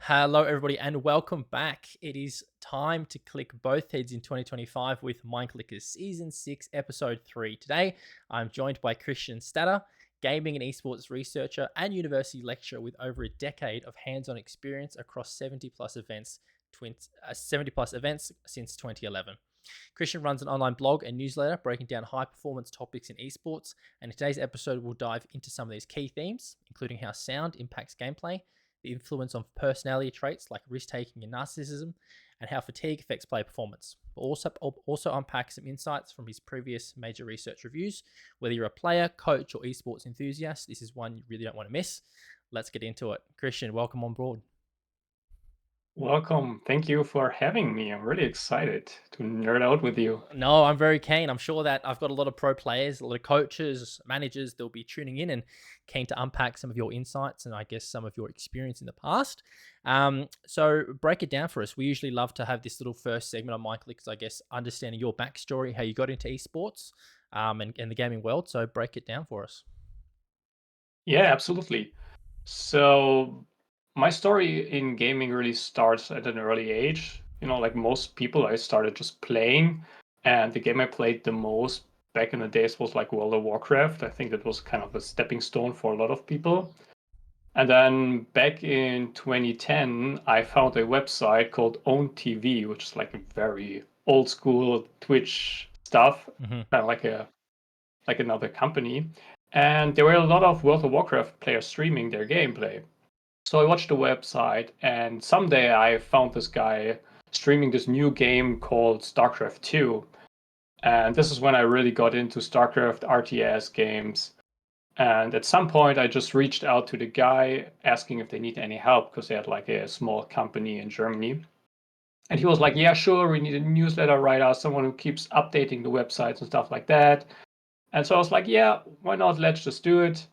Hello, everybody, and welcome back. It is time to click both heads in 2025 with Mindclickers Season 6, Episode 3. Today, I'm joined by Christian Staedter, gaming and esports researcher and university lecturer with over a decade of hands-on experience across 70 plus events, 70 plus events since 2011. Christian runs an online blog and newsletter breaking down high performance topics in esports, and in today's episode, we'll dive into some of these key themes, including how sound impacts gameplay, the influence of personality traits like risk taking and narcissism, and how fatigue affects player performance. We'll also unpack some insights from his previous major research reviews. Whether you're a player, coach, or esports enthusiast, this is one you really don't want to miss. Let's get into it. Christian, welcome on board. Welcome. Thank you for having me. I'm really excited to nerd out with you. No, I'm very keen. I'm sure that I've got a lot of pro players, a lot of coaches, managers. They'll be tuning in and keen to unpack some of your insights and I guess some of your experience in the past. So break it down for us. We usually love to have this little first segment on Mindclickers, I guess, understanding your backstory, how you got into esports, and the gaming world. So break it down for us. Yeah, absolutely. So, my story in gaming really starts at an early age. Like most people, I started just playing, and the game I played the most back in the days was like World of Warcraft. I think that was kind of a stepping stone for a lot of people. And then back in 2010, I found a website called Own TV, which is like a very old school Twitch stuff, Mm-hmm. kind of like another company. And there were a lot of World of Warcraft players streaming their gameplay. So I watched the website, and someday I found this guy streaming this new game called StarCraft 2. And this is when I really got into StarCraft RTS games. And at some point, I just reached out to the guy asking if they need any help because they had like a small company in Germany. And he was like, "Yeah, sure, we need a newsletter writer, someone who keeps updating the websites and stuff like that." And so I was like, "Yeah, why not? Let's just do it."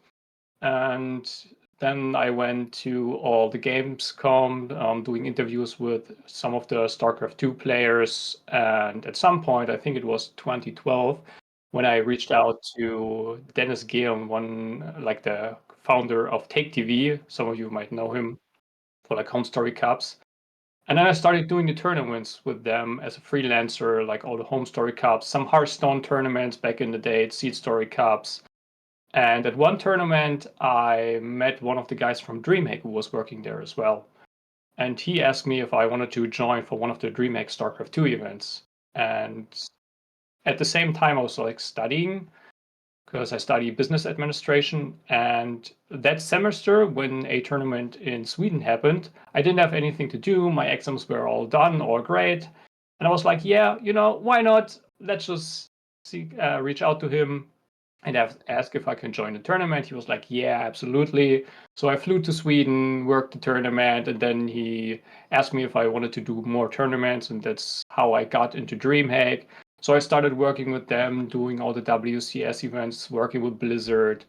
And then I went to all the Gamescom, doing interviews with some of the StarCraft 2 players. And at some point, I think it was 2012, when I reached out to Dennis Geon, one like the founder of Take TV. Some of you might know him for like Home Story Cups. And then I started doing the tournaments with them as a freelancer, like all the Home Story Cups, some Hearthstone tournaments back in the day, Seed Story Cups. And at one tournament, I met one of the guys from DreamHack who was working there as well. And he asked me if I wanted to join for one of the DreamHack StarCraft 2 events. And at the same time, I was like studying because I study business administration. And that semester, when a tournament in Sweden happened, I didn't have anything to do. My exams were all done or great. And I was like, yeah, why not? Let's just reach out to him and ask if I can join the tournament. He was like, yeah, absolutely. So I flew to Sweden, worked the tournament, and then he asked me if I wanted to do more tournaments, and that's how I got into DreamHack. So I started working with them, doing all the WCS events, working with Blizzard.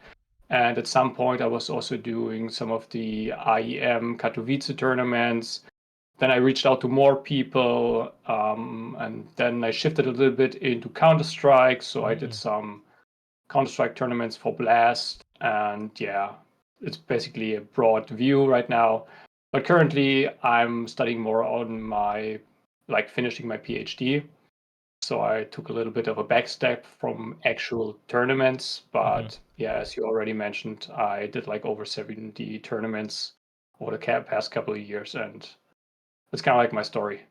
And at some point, I was also doing some of the IEM Katowice tournaments. Then I reached out to more people, and then I shifted a little bit into Counter-Strike. So I did some Counter-Strike tournaments for Blast, and yeah, it's basically a broad view right now. But currently, I'm studying more on finishing my PhD. So I took a little bit of a back step from actual tournaments, Mm-hmm. but yeah, as you already mentioned, I did like over 70 tournaments over the past couple of years, and it's kind of like my story.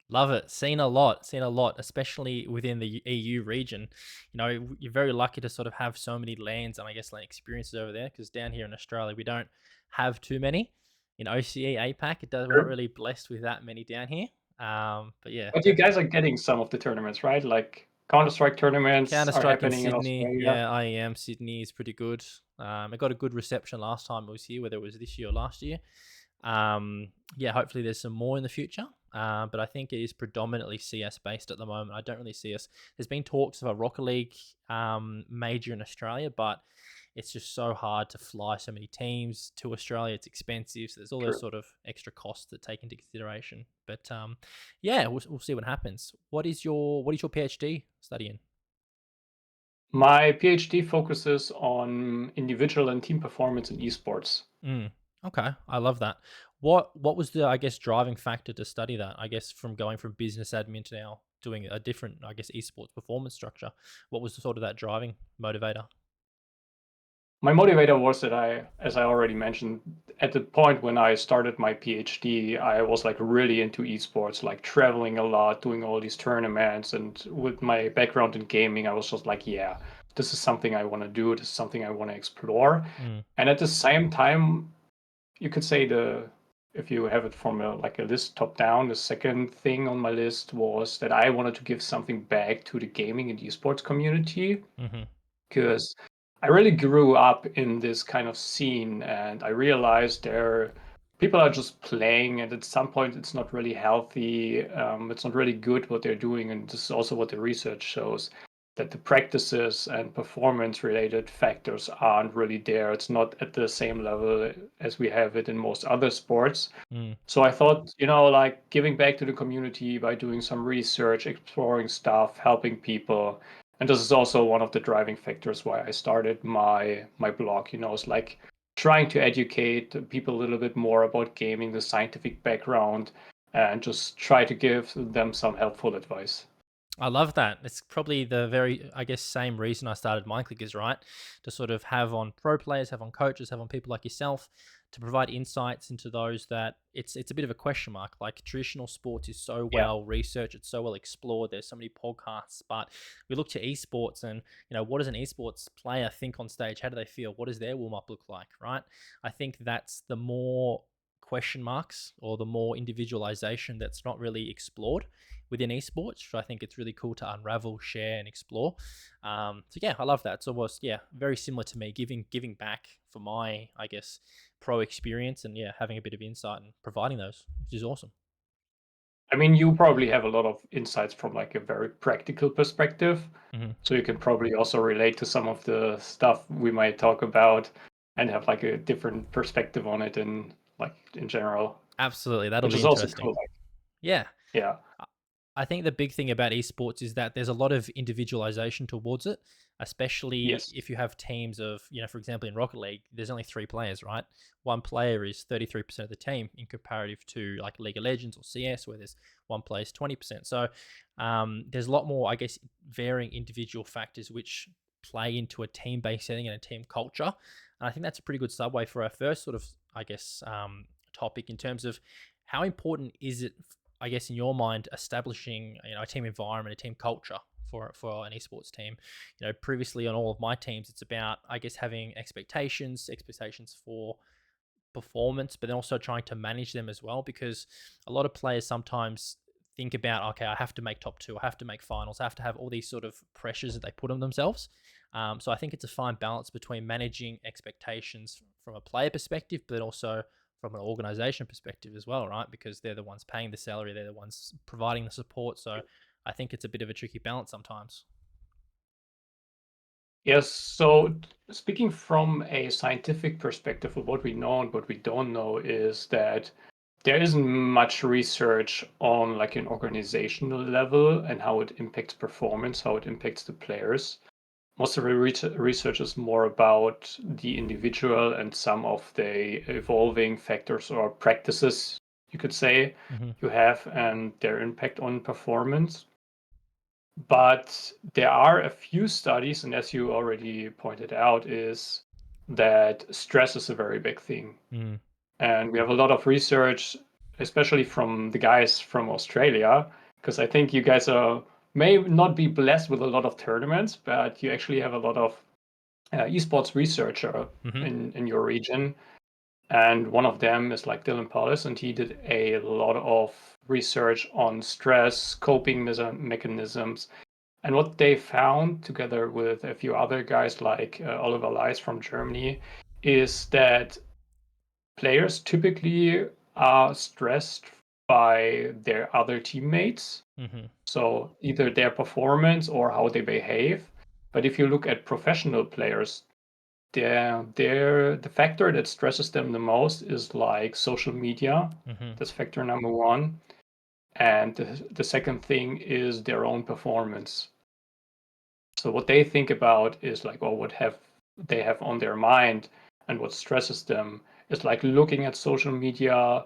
Love it. Seen a lot, especially within the EU region. You know, you're very lucky to sort of have so many lands and I guess like experiences over there because down here in Australia, we don't have too many. In OCE, APAC, we're not Sure. really blessed with that many down here. But yeah, But you guys are getting some of the tournaments, right? Like Counter-Strike tournaments Counter are Strike in happening in Sydney. Australia. Yeah, I am. Sydney is pretty good. It got a good reception last time I was here, whether it was this year or last year. Yeah, hopefully there's some more in the future. But I think it is predominantly CS based at the moment. I don't really see us. There's been talks of a Rocket League major in Australia, but it's just so hard to fly so many teams to Australia. It's expensive, so there's all those True. sort of extra costs that take into consideration. But yeah, we'll see what happens. What is your PhD studying? My PhD focuses on individual and team performance in esports. Mm, okay, I love that. What was the, I guess, driving factor to study that? I guess from going from business admin to now doing a different, I guess, esports performance structure. What was the sort of that driving motivator? My motivator was that as I already mentioned, at the point when I started my PhD, I was like really into esports, like traveling a lot, doing all these tournaments. And with my background in gaming, I was just like, yeah, this is something I want to do. This is something I want to explore. Mm, And at the same time, you could say if you have it from like a list top down, the second thing on my list was that I wanted to give something back to the gaming and esports community, mm-hmm, because I really grew up in this kind of scene, and I realized there people are just playing, and at some point it's not really healthy. It's not really good what they're doing, and this is also what the research shows, that the practices and performance related factors aren't really there. It's not at the same level as we have it in most other sports. mm. So I thought, like giving back to the community by doing some research, exploring stuff, helping people. And this is also one of the driving factors why I started my blog. It's like trying to educate people a little bit more about gaming, the scientific background, and just try to give them some helpful advice. I love that. It's probably the very, I guess, same reason I started Mindclickers, right? To sort of have on pro players, have on coaches, have on people like yourself, to provide insights into those that it's a bit of a question mark. Like traditional sports is so Yeah. well researched, it's so well explored. There's so many podcasts, but we look to esports, and what does an esports player think on stage? How do they feel? What does their warm up look like? Right? I think that's the more question marks or the more individualization that's not really explored within esports. So I think it's really cool to unravel, share, and explore. So yeah, I love that. It's almost, yeah, very similar to me, giving back for my, I guess, pro experience, and yeah, having a bit of insight and providing those, which is awesome. I mean, you probably have a lot of insights from like a very practical perspective. Hmm. So you can probably also relate to some of the stuff we might talk about and have like a different perspective on it in like in general, Absolutely, that'll which be is also interesting. cool. Like, Yeah, yeah. I think the big thing about esports is that there's a lot of individualization towards it, especially Yes. if you have teams of, for example, in Rocket League, there's only 3 players, right? One player is 33% of the team in comparative to like League of Legends or CS, where there's one player is 20%. So there's a lot more, I guess, varying individual factors which play into a team based setting and a team culture. And I think that's a pretty good subway for our first sort of, I guess, topic in terms of how important is it, I guess, in your mind, establishing a team environment, a team culture for an esports team. Previously on all of my teams, it's about, I guess, having expectations for performance, but then also trying to manage them as well, because a lot of players sometimes think about, okay, I have to make top two, I have to make finals, I have to have all these sort of pressures that they put on themselves. So I think it's a fine balance between managing expectations from a player perspective, but also from an organization perspective as well, right? Because they're the ones paying the salary, they're the ones providing the support. So I think it's a bit of a tricky balance sometimes. Yes. So speaking from a scientific perspective of what we know and what we don't know is that there isn't much research on like an organizational level and how it impacts performance, how it impacts the players. Most of the research is more about the individual and some of the evolving factors or practices, you could say, Hmm. you have and their impact on performance. But there are a few studies, and as you already pointed out, is that stress is a very big thing. Mm. And we have a lot of research, especially from the guys from Australia, because I think you guys may not be blessed with a lot of tournaments, but you actually have a lot of esports researcher Hmm. in your region. And one of them is like Dylan Paulus, and he did a lot of research on stress, coping mechanisms. And what they found, together with a few other guys like Oliver Leis from Germany, is that players typically are stressed by their other teammates. Hmm. So either their performance or how they behave. But if you look at professional players, the factor that stresses them the most is like social media. Hmm. That's factor number one. And the second thing is their own performance. So what they think about is like, oh, what have they have on their mind and what stresses them. is like looking at social media,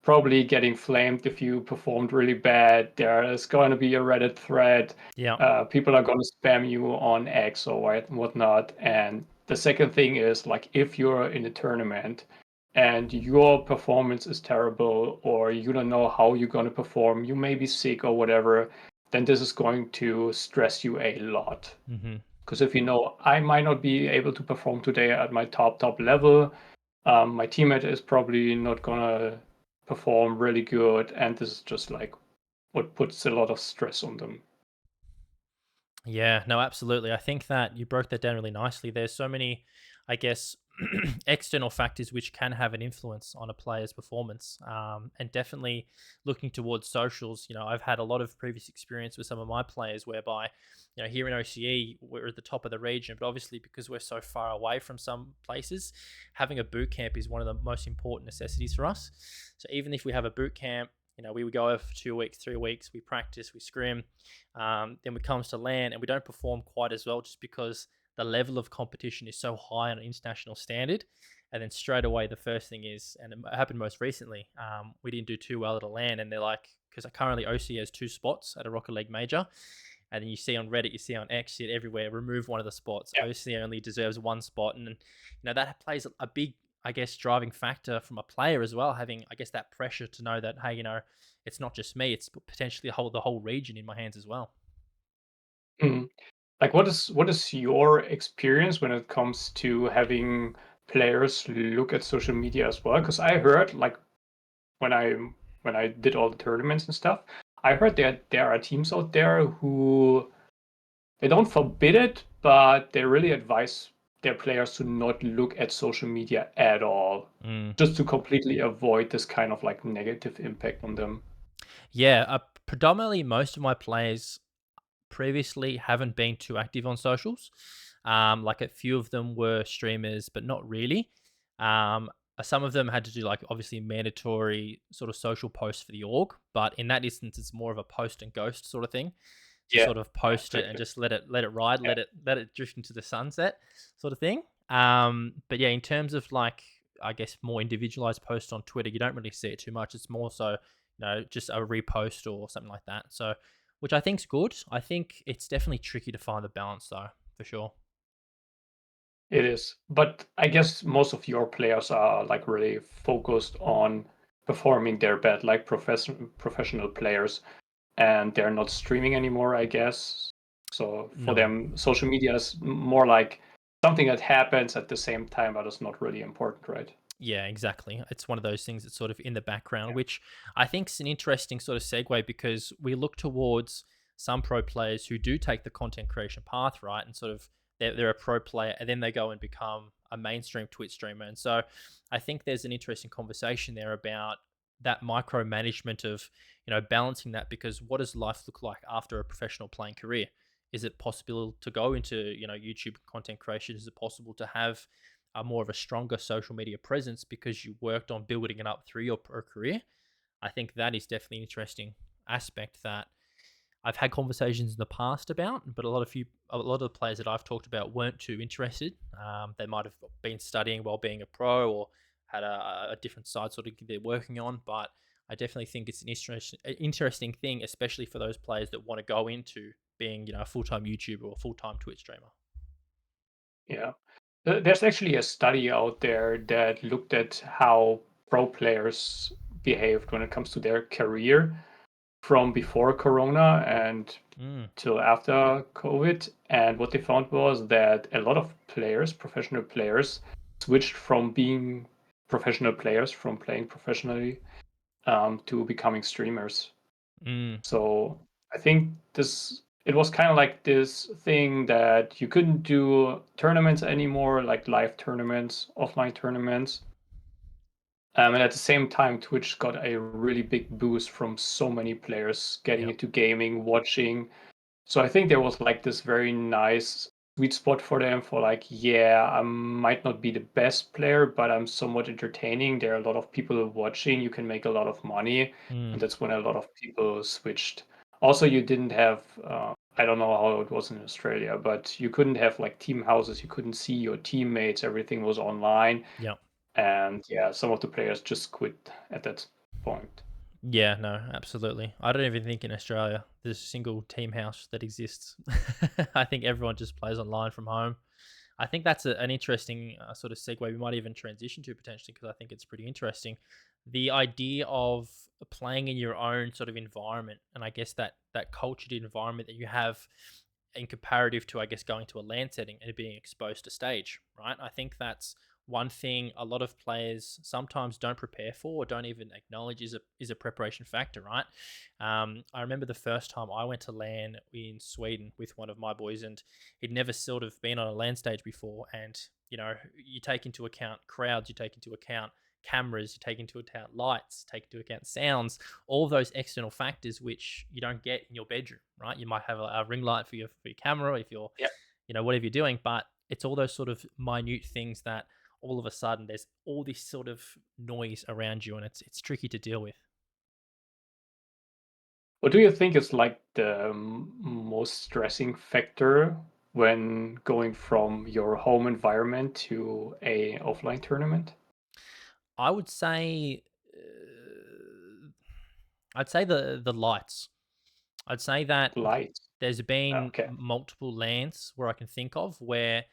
probably getting flamed if you performed really bad. There is going to be a Reddit thread. Yeah. People are going to spam you on X or whatnot. And the second thing is like if you're in a tournament and your performance is terrible or you don't know how you're going to perform, you may be sick or whatever, then this is going to stress you a lot. Mm-hmm. Because if you know, I might not be able to perform today at my top level, my teammate is probably not gonna perform really good, and this is just like what puts a lot of stress on them. Yeah, no, absolutely. I think that you broke that down really nicely. There's so many, I guess, external factors which can have an influence on a player's performance. And definitely looking towards socials, I've had a lot of previous experience with some of my players whereby, here in OCE, we're at the top of the region, but obviously because we're so far away from some places, having a boot camp is one of the most important necessities for us. So even if we have a boot camp, we would go over for 2 weeks, 3 weeks, we practice, we scrim, then it comes to LAN and we don't perform quite as well just because the level of competition is so high on an international standard. And then straight away, the first thing is, and it happened most recently, we didn't do too well at a LAN, and they're like, because currently OC has 2 spots at a Rocket League major, and then you see on Reddit, you see on X, you see it everywhere, remove one of the spots. Yeah. OC only deserves 1 spot, and that plays a big, I guess, driving factor from a player as well, having, I guess, that pressure to know that, hey, it's not just me, it's potentially the whole region in my hands as well. Mhm. Like, what is your experience when it comes to having players look at social media as well? Because I heard like when I when I did all the tournaments and stuff, I heard that there are teams out there who they don't forbid it, but they really advise their players to not look at social media at all, Mm. just to completely avoid this kind of like negative impact on them. Yeah, predominantly most of my players previously haven't been too active on socials. Like a few of them were streamers, but not really. Some of them had to do like obviously mandatory sort of social posts for the org, but in that instance, it's more of a post and ghost sort of thing. To Yeah, sort of post it and exactly. just let it ride, Yeah. let it drift into the sunset, sort of thing. But yeah, in terms of like I guess more individualized posts on Twitter, you don't really see it too much. It's more so just a repost or something like that. So which I think's good. I think it's definitely tricky to find the balance though, for sure. It is. But I guess most of your players are like really focused on performing their best, like professional players, and they're not streaming anymore, I guess. So for No. them, social media is more like something that happens at the same time, but it's not really important, right? Yeah, exactly. It's one of those things that's sort of in the background, Yeah. which I think is an interesting sort of segue because we look towards some pro players who do take the content creation path, right? And sort of they're a pro player and then they go and become a mainstream Twitch streamer. And so I think there's an interesting conversation there about that micromanagement of, balancing that because what does life look like after a professional playing career? Is it possible to go into, YouTube content creation? Is it possible to have a more of a stronger social media presence because you worked on building it up through your pro career? I think that is definitely an interesting aspect that I've had conversations in the past about, but a lot of the players that I've talked about weren't too interested. They might have been studying while being a pro or had a different side sort of they're working on, but I definitely think it's an interesting thing, especially for those players that want to go into being, a full-time YouTuber or full-time Twitch streamer. Yeah. There's actually a study out there that looked at how pro players behaved when it comes to their career from before Corona and Mm, till after COVID. And what they found was that a lot of players, professional players, switched from being professional players, from playing professionally, to becoming streamers. mm, So I think it was kind of like this thing that you couldn't do tournaments anymore, like live tournaments, offline tournaments. And at the same time, Twitch got a really big boost from so many players getting yep. into gaming, watching. So I think there was like this very nice sweet spot for them for like, yeah, I might not be the best player, but I'm somewhat entertaining. There are a lot of people watching. You can make a lot of money. Mm, And that's when a lot of people switched. Also, you didn't have, I don't know how it was in Australia, but you couldn't have like team houses. You couldn't see your teammates. Everything was online. yep. And yeah, some of the players just quit at that point. Yeah, no, absolutely. I don't even think in Australia there's a single team house that exists. I think everyone just plays online from home. I think that's an interesting sort of segue we might even transition to potentially because I think it's pretty interesting. The idea of playing in your own sort of environment, and I guess that cultured environment that you have in comparative to, I guess, going to a LAN setting and being exposed to stage, right? I think that's one thing a lot of players sometimes don't prepare for or don't even acknowledge is a preparation factor, right? I remember the first time I went to LAN in Sweden with one of my boys, and he'd never sort of been on a LAN stage before. And you take into account crowds, you take into account cameras, you take into account lights, take into account sounds, all of those external factors which you don't get in your bedroom, right? You might have a ring light for your camera if you're, Yeah. whatever you're doing, but it's all those sort of minute things that all of a sudden there's all this sort of noise around you, and it's tricky to deal with. What do you think is like the most stressing factor when going from your home environment to a offline tournament? I would say, I'd say the lights. I'd say that Light. there's been Okay. multiple lands where I can think of where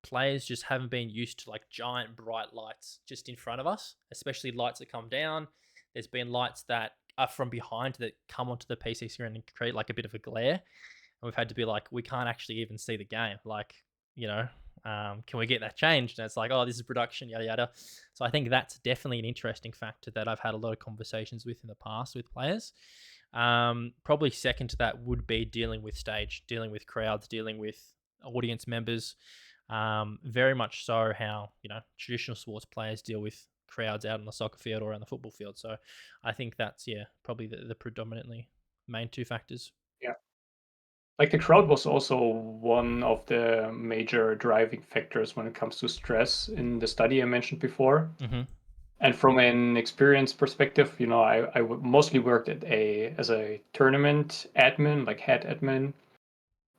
players just haven't been used to like giant bright lights just in front of us, especially lights that come down. There's been lights that are from behind that come onto the PC screen and create like a bit of a glare. And we've had to be like, we can't actually even see the game. Like, you know, can we get that changed? And it's like, oh, this is production, yada yada. So I think that's definitely an interesting factor that I've had a lot of conversations with in the past with players. Probably second to that would be dealing with stage, dealing with crowds, dealing with audience members. Very much so how traditional sports players deal with crowds out on the soccer field or on the football field. So I think that's probably the predominantly main two factors. Yeah. Like the crowd was also one of the major driving factors when it comes to stress in the study I mentioned before. Hmm. And from an experience perspective, mostly worked as a tournament admin, like head admin,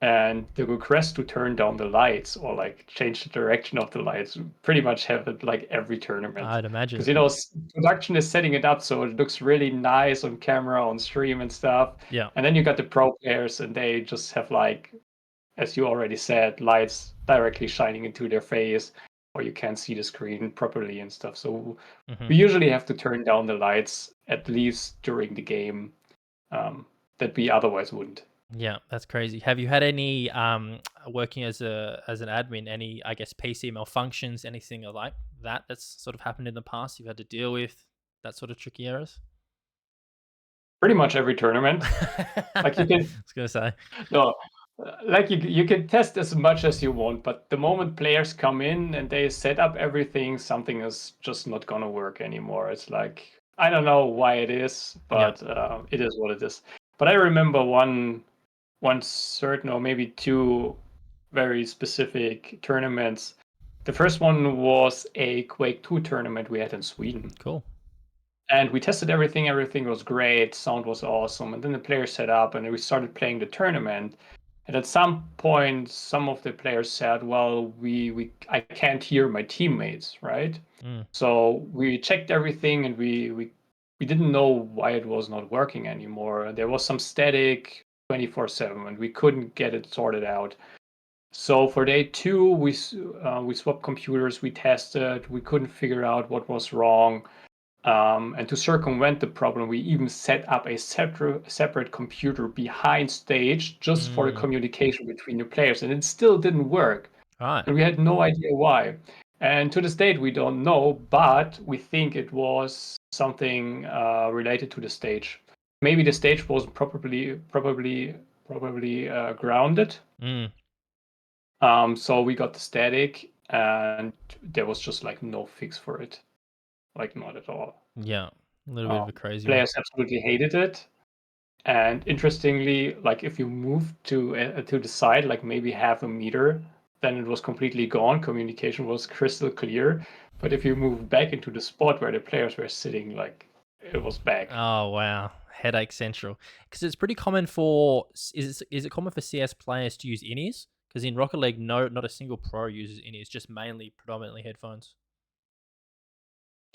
and the request to turn down the lights or like change the direction of the lights pretty much have it like every tournament. I'd imagine. Because production is setting it up so it looks really nice on camera, on stream and stuff. Yeah. And then you got the pro players and they just have like, as you already said, lights directly shining into their face, or you can't see the screen properly and stuff. So Hmm. we usually have to turn down the lights at least during the game, that we otherwise wouldn't. Yeah, that's crazy. Have you had any working as an admin, any I guess PC malfunctions, anything like that's sort of happened in the past you've had to deal with that sort of tricky errors? Pretty much every tournament. Like you I can was gonna say. no, like you can test as much as you want, but the moment players come in and they set up everything, something is just not gonna work anymore. It's like I don't know why it is, Yeah, but it is what it is. But I remember one certain or maybe two very specific tournaments. The first one was a Quake 2 tournament we had in Sweden. cool. And we tested everything. Everything was great. Sound was awesome. And then the players set up and we started playing the tournament. And at some point, some of the players said, well, I can't hear my teammates, right? Mm, So we checked everything and we didn't know why it was not working anymore. There was some static 24/7 and we couldn't get it sorted out. So for day two, we swapped computers, we tested, we couldn't figure out what was wrong. And to circumvent the problem, we even set up a separate computer behind stage just for the mm, communication between the players, and it still didn't work. right. And we had no idea why. And to this date, we don't know, but we think it was something related to the stage. Maybe the stage was probably grounded. Mm, So we got the static, and there was just like no fix for it, like not at all. yeah, a little bit of Um, a crazy one. Players absolutely hated it. And interestingly, like if you move to the side, like maybe half a meter, then it was completely gone. Communication was crystal clear. But if you move back into the spot where the players were sitting, like it was back. Oh wow, headache central. Because it's pretty common for is it common for CS players to use in-ears? Because in Rocket League, no, not a single pro uses in-ears, just mainly predominantly headphones.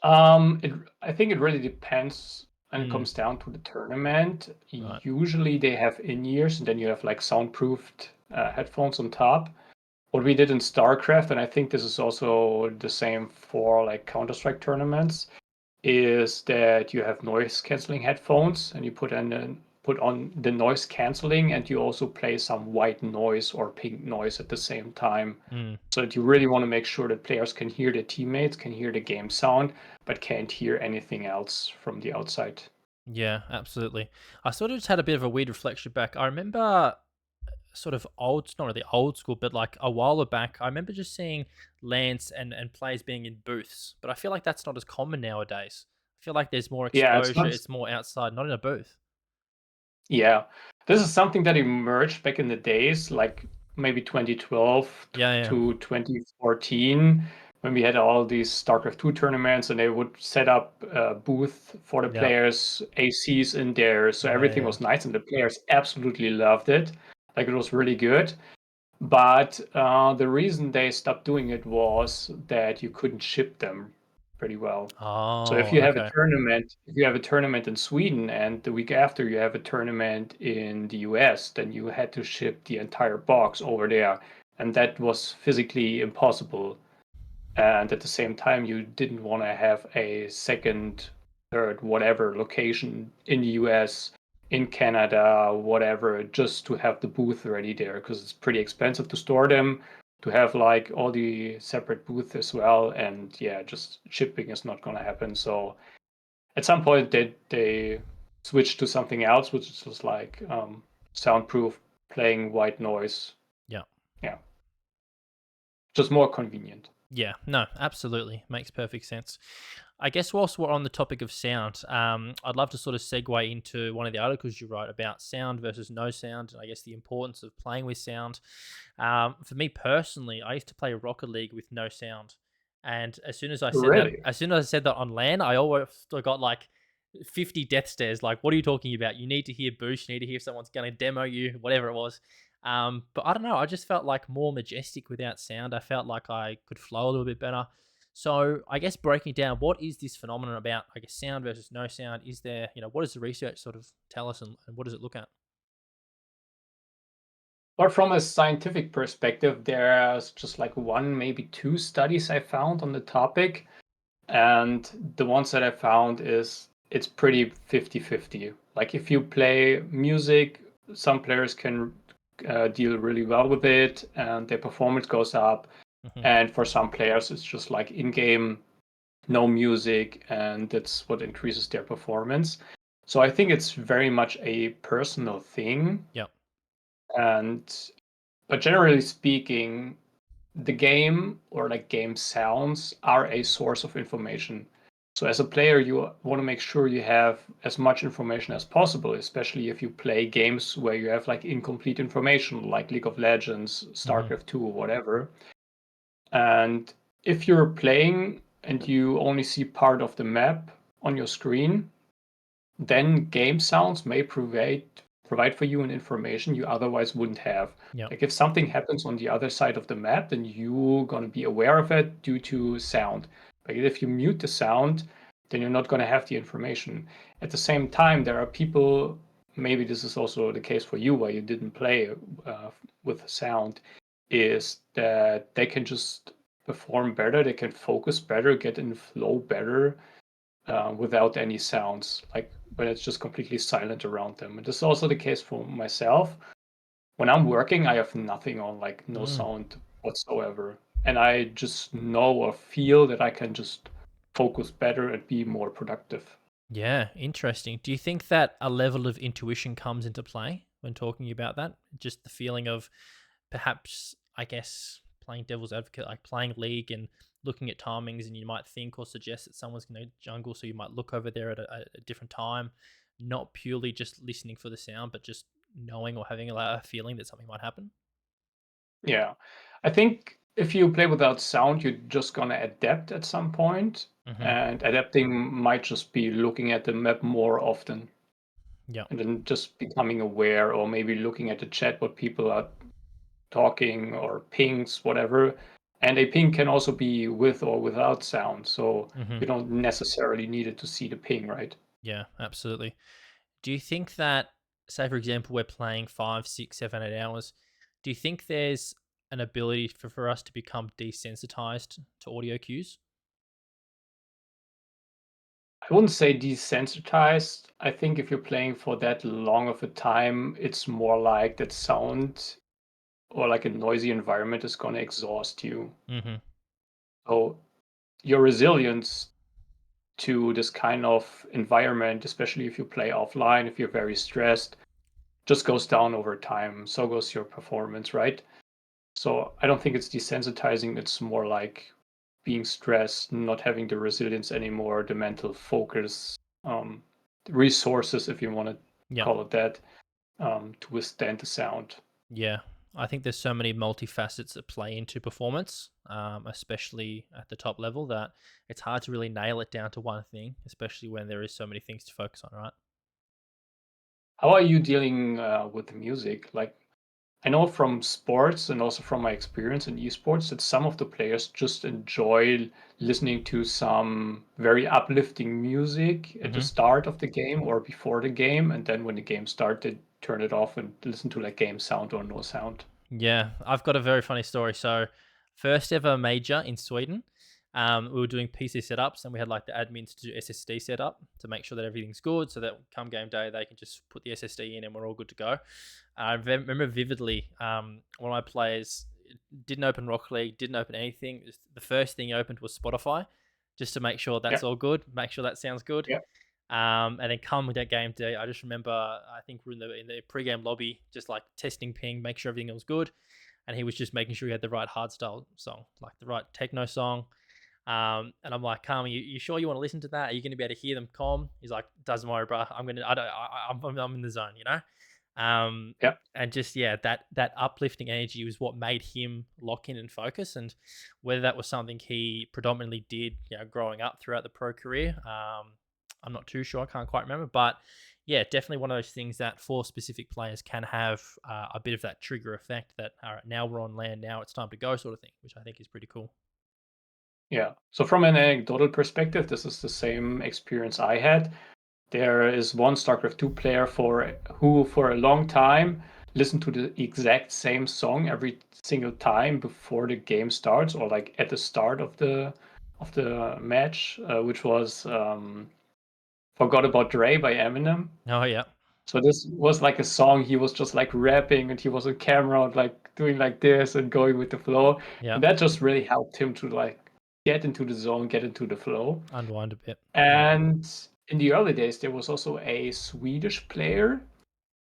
I think it really depends, and it Mm, comes down to the tournament. right. Usually they have in-ears, and then you have like soundproofed headphones on top. What we did in StarCraft, and I think this is also the same for like Counter-Strike tournaments, is that you have noise canceling headphones and you put on the noise canceling, and you also play some white noise or pink noise at the same time, Mm. so that you really want to make sure that players can hear their teammates, can hear the game sound, but can't hear anything else from the outside. Yeah, absolutely. I sort of just had a bit of a weird reflection back. I remember sort of old, not really old school, but like a while back, I remember just seeing Lance and players being in booths, but I feel like that's not as common nowadays. I feel like there's more Yeah, it's exposure, not. it's more outside, not in a booth. Yeah, this is something that emerged back in the days, like maybe 2012 Yeah, yeah, to 2014, when we had all these StarCraft 2 tournaments, and they would set up a booth for the yeah, players, ACs in there, so yeah, everything yeah. was nice, and the players absolutely loved it. Like it was really good. But the reason they stopped doing it was that you couldn't ship them pretty well. So Oh, okay. if you have a tournament in Sweden and the week after you have a tournament in the US, then you had to ship the entire box over there. And that was physically impossible. And at the same time, you didn't want to have a second, third, whatever location in the US, in Canada, whatever, just to have the booth ready there because it's pretty expensive to store them, to have like all the separate booths as well. And yeah, just shipping is not going to happen. So at some point, they switched to something else, which is just like soundproof, playing white noise. Yeah. Yeah, just more convenient. Yeah, no, absolutely. Makes perfect sense. I guess whilst we're on the topic of sound, I'd love to sort of segue into one of the articles you wrote about sound versus no sound, and I guess the importance of playing with sound. For me personally, I used to play Rocket League with no sound, and Really? as soon as I said that on LAN, I always got like 50 death stares. Like, what are you talking about? You need to hear boost. You need to hear if someone's going to demo you, whatever it was. But I don't know. I just felt like more majestic without sound. I felt like I could flow a little bit better. So I guess breaking down, what is this phenomenon about? I guess sound versus no sound. Is there, what does the research sort of tell us, and what does it look at? But from a scientific perspective, there's just like one, maybe two studies I found on the topic. And the ones that I found is it's pretty 50-50. Like if you play music, some players can deal really well with it and their performance goes up. Hmm. And for some players, it's just like in game, no music, and that's what increases their performance. So I think it's very much a personal thing. Yep. And but generally speaking, the game or like game sounds are a source of information. So as a player, you want to make sure you have as much information as possible, especially if you play games where you have like incomplete information, like League of Legends, Hmm. StarCraft 2, or whatever. And if you're playing and you only see part of the map on your screen, then game sounds may provide for you an information you otherwise wouldn't have. Yep. Like if something happens on the other side of the map, then you're going to be aware of it due to sound. But if you mute the sound, then you're not going to have the information. At the same time, there are people, maybe this is also the case for you why you didn't play with sound, is that they can just perform better, they can focus better, get in flow better without any sounds, like when it's just completely silent around them. And this is also the case for myself. When I'm working, I have nothing on, like no Mm. sound whatsoever. And I just know or feel that I can just focus better and be more productive. Yeah, interesting. Do you think that a level of intuition comes into play when talking about that? Just the feeling of perhaps, I guess, playing devil's advocate, like playing League and looking at timings, and you might think or suggest that someone's going to jungle, so you might look over there at a different time, not purely just listening for the sound, but just knowing or having a feeling that something might happen. Yeah. I think if you play without sound, you're just gonna adapt at some point, Hmm. and adapting might just be looking at the map more often Yeah. and then just becoming aware, or maybe looking at the chat what people are talking or pings, whatever, And a ping can also be with or without sound, so Hmm. you don't necessarily need it to see the ping, right? Yeah, absolutely. Do you think that, say, for example, we're playing 5, 6, 7, 8 hours? Do you think there's an ability for us to become desensitized to audio cues? I wouldn't say desensitized. I think if you're playing for that long of a time, it's more like that sound or like a noisy environment is going to exhaust you. Hmm. So your resilience to this kind of environment, especially if you play offline, if you're very stressed, just goes down over time. So goes your performance, right? So I don't think it's desensitizing. It's more like being stressed, not having the resilience anymore, the mental focus, um, resources, if you want to Yeah. call it that, to withstand the sound. Yeah, I think there's so many multifacets that play into performance, especially at the top level, that it's hard to really nail it down to one thing, especially when there is so many things to focus on, right? How are you dealing with the music? Like, I know from sports and also from my experience in esports that some of the players just enjoy listening to some very uplifting music at the Hmm. start of the game or before the game, and then when the game starts, they turn it off and listen to like game sound or no sound. Yeah, I've got a very funny story. So, first ever major in Sweden, we were doing PC setups and we had like the admins to do SSD setup to make sure that everything's good so that come game day they can just put the SSD in and we're all good to go. I remember vividly one of my players didn't open Rocket League, didn't open anything. The first thing he opened was Spotify just to make sure Yeah, that's all good, make sure that sounds good. yeah, And then come with that game day, I just remember I think we're in the pre-game lobby, just like testing ping, make sure everything was good, and he was just making sure he had the right hardstyle song, like the right techno song. And I'm like, Carmen, you sure you want to listen to that? Are you going to be able to hear them calm? He's like, doesn't worry, bro. I'm gonna, I don't, I'm in the zone, you know. yeah. And just yeah, that uplifting energy was what made him lock in and focus. And whether that was something he predominantly did, growing up throughout the pro career, I'm not too sure. I can't quite remember, but yeah, definitely one of those things that for specific players can have a bit of that trigger effect. That all right, now we're on land, now it's time to go, sort of thing, which I think is pretty cool. Yeah. So from an anecdotal perspective, this is the same experience I had. There is one StarCraft 2 player who for a long time listened to the exact same song every single time before the game starts or like at the start of the match, which was Forgot About Dre by Eminem. Oh yeah, So this was like a song he was just like rapping and he was on camera and like doing like this and going with the flow. yeah, And that just really helped him to like get into the zone, get into the flow. unwind a bit. Yeah, And in the early days, there was also a Swedish player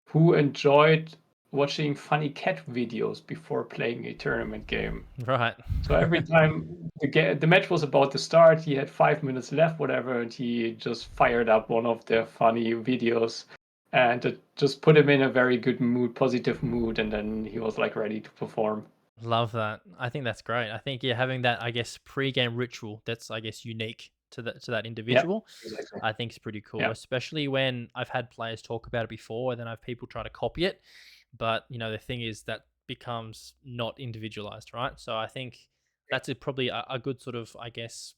who enjoyed watching funny cat videos before playing a tournament game. right. So every time the match was about to start, he had 5 minutes left, whatever, and he just fired up one of the funny videos and it just put him in a very good mood, positive mood, and then he was like ready to perform. Love that. I think that's great. I think yeah, having that I guess pre-game ritual that's I guess unique to that Yeah, individual, exactly. I think is pretty cool. Yeah, Especially when I've had players talk about it before, and then I've people try to copy it. But the thing is that becomes not individualized, right? So I think yeah, that's probably a good sort of I guess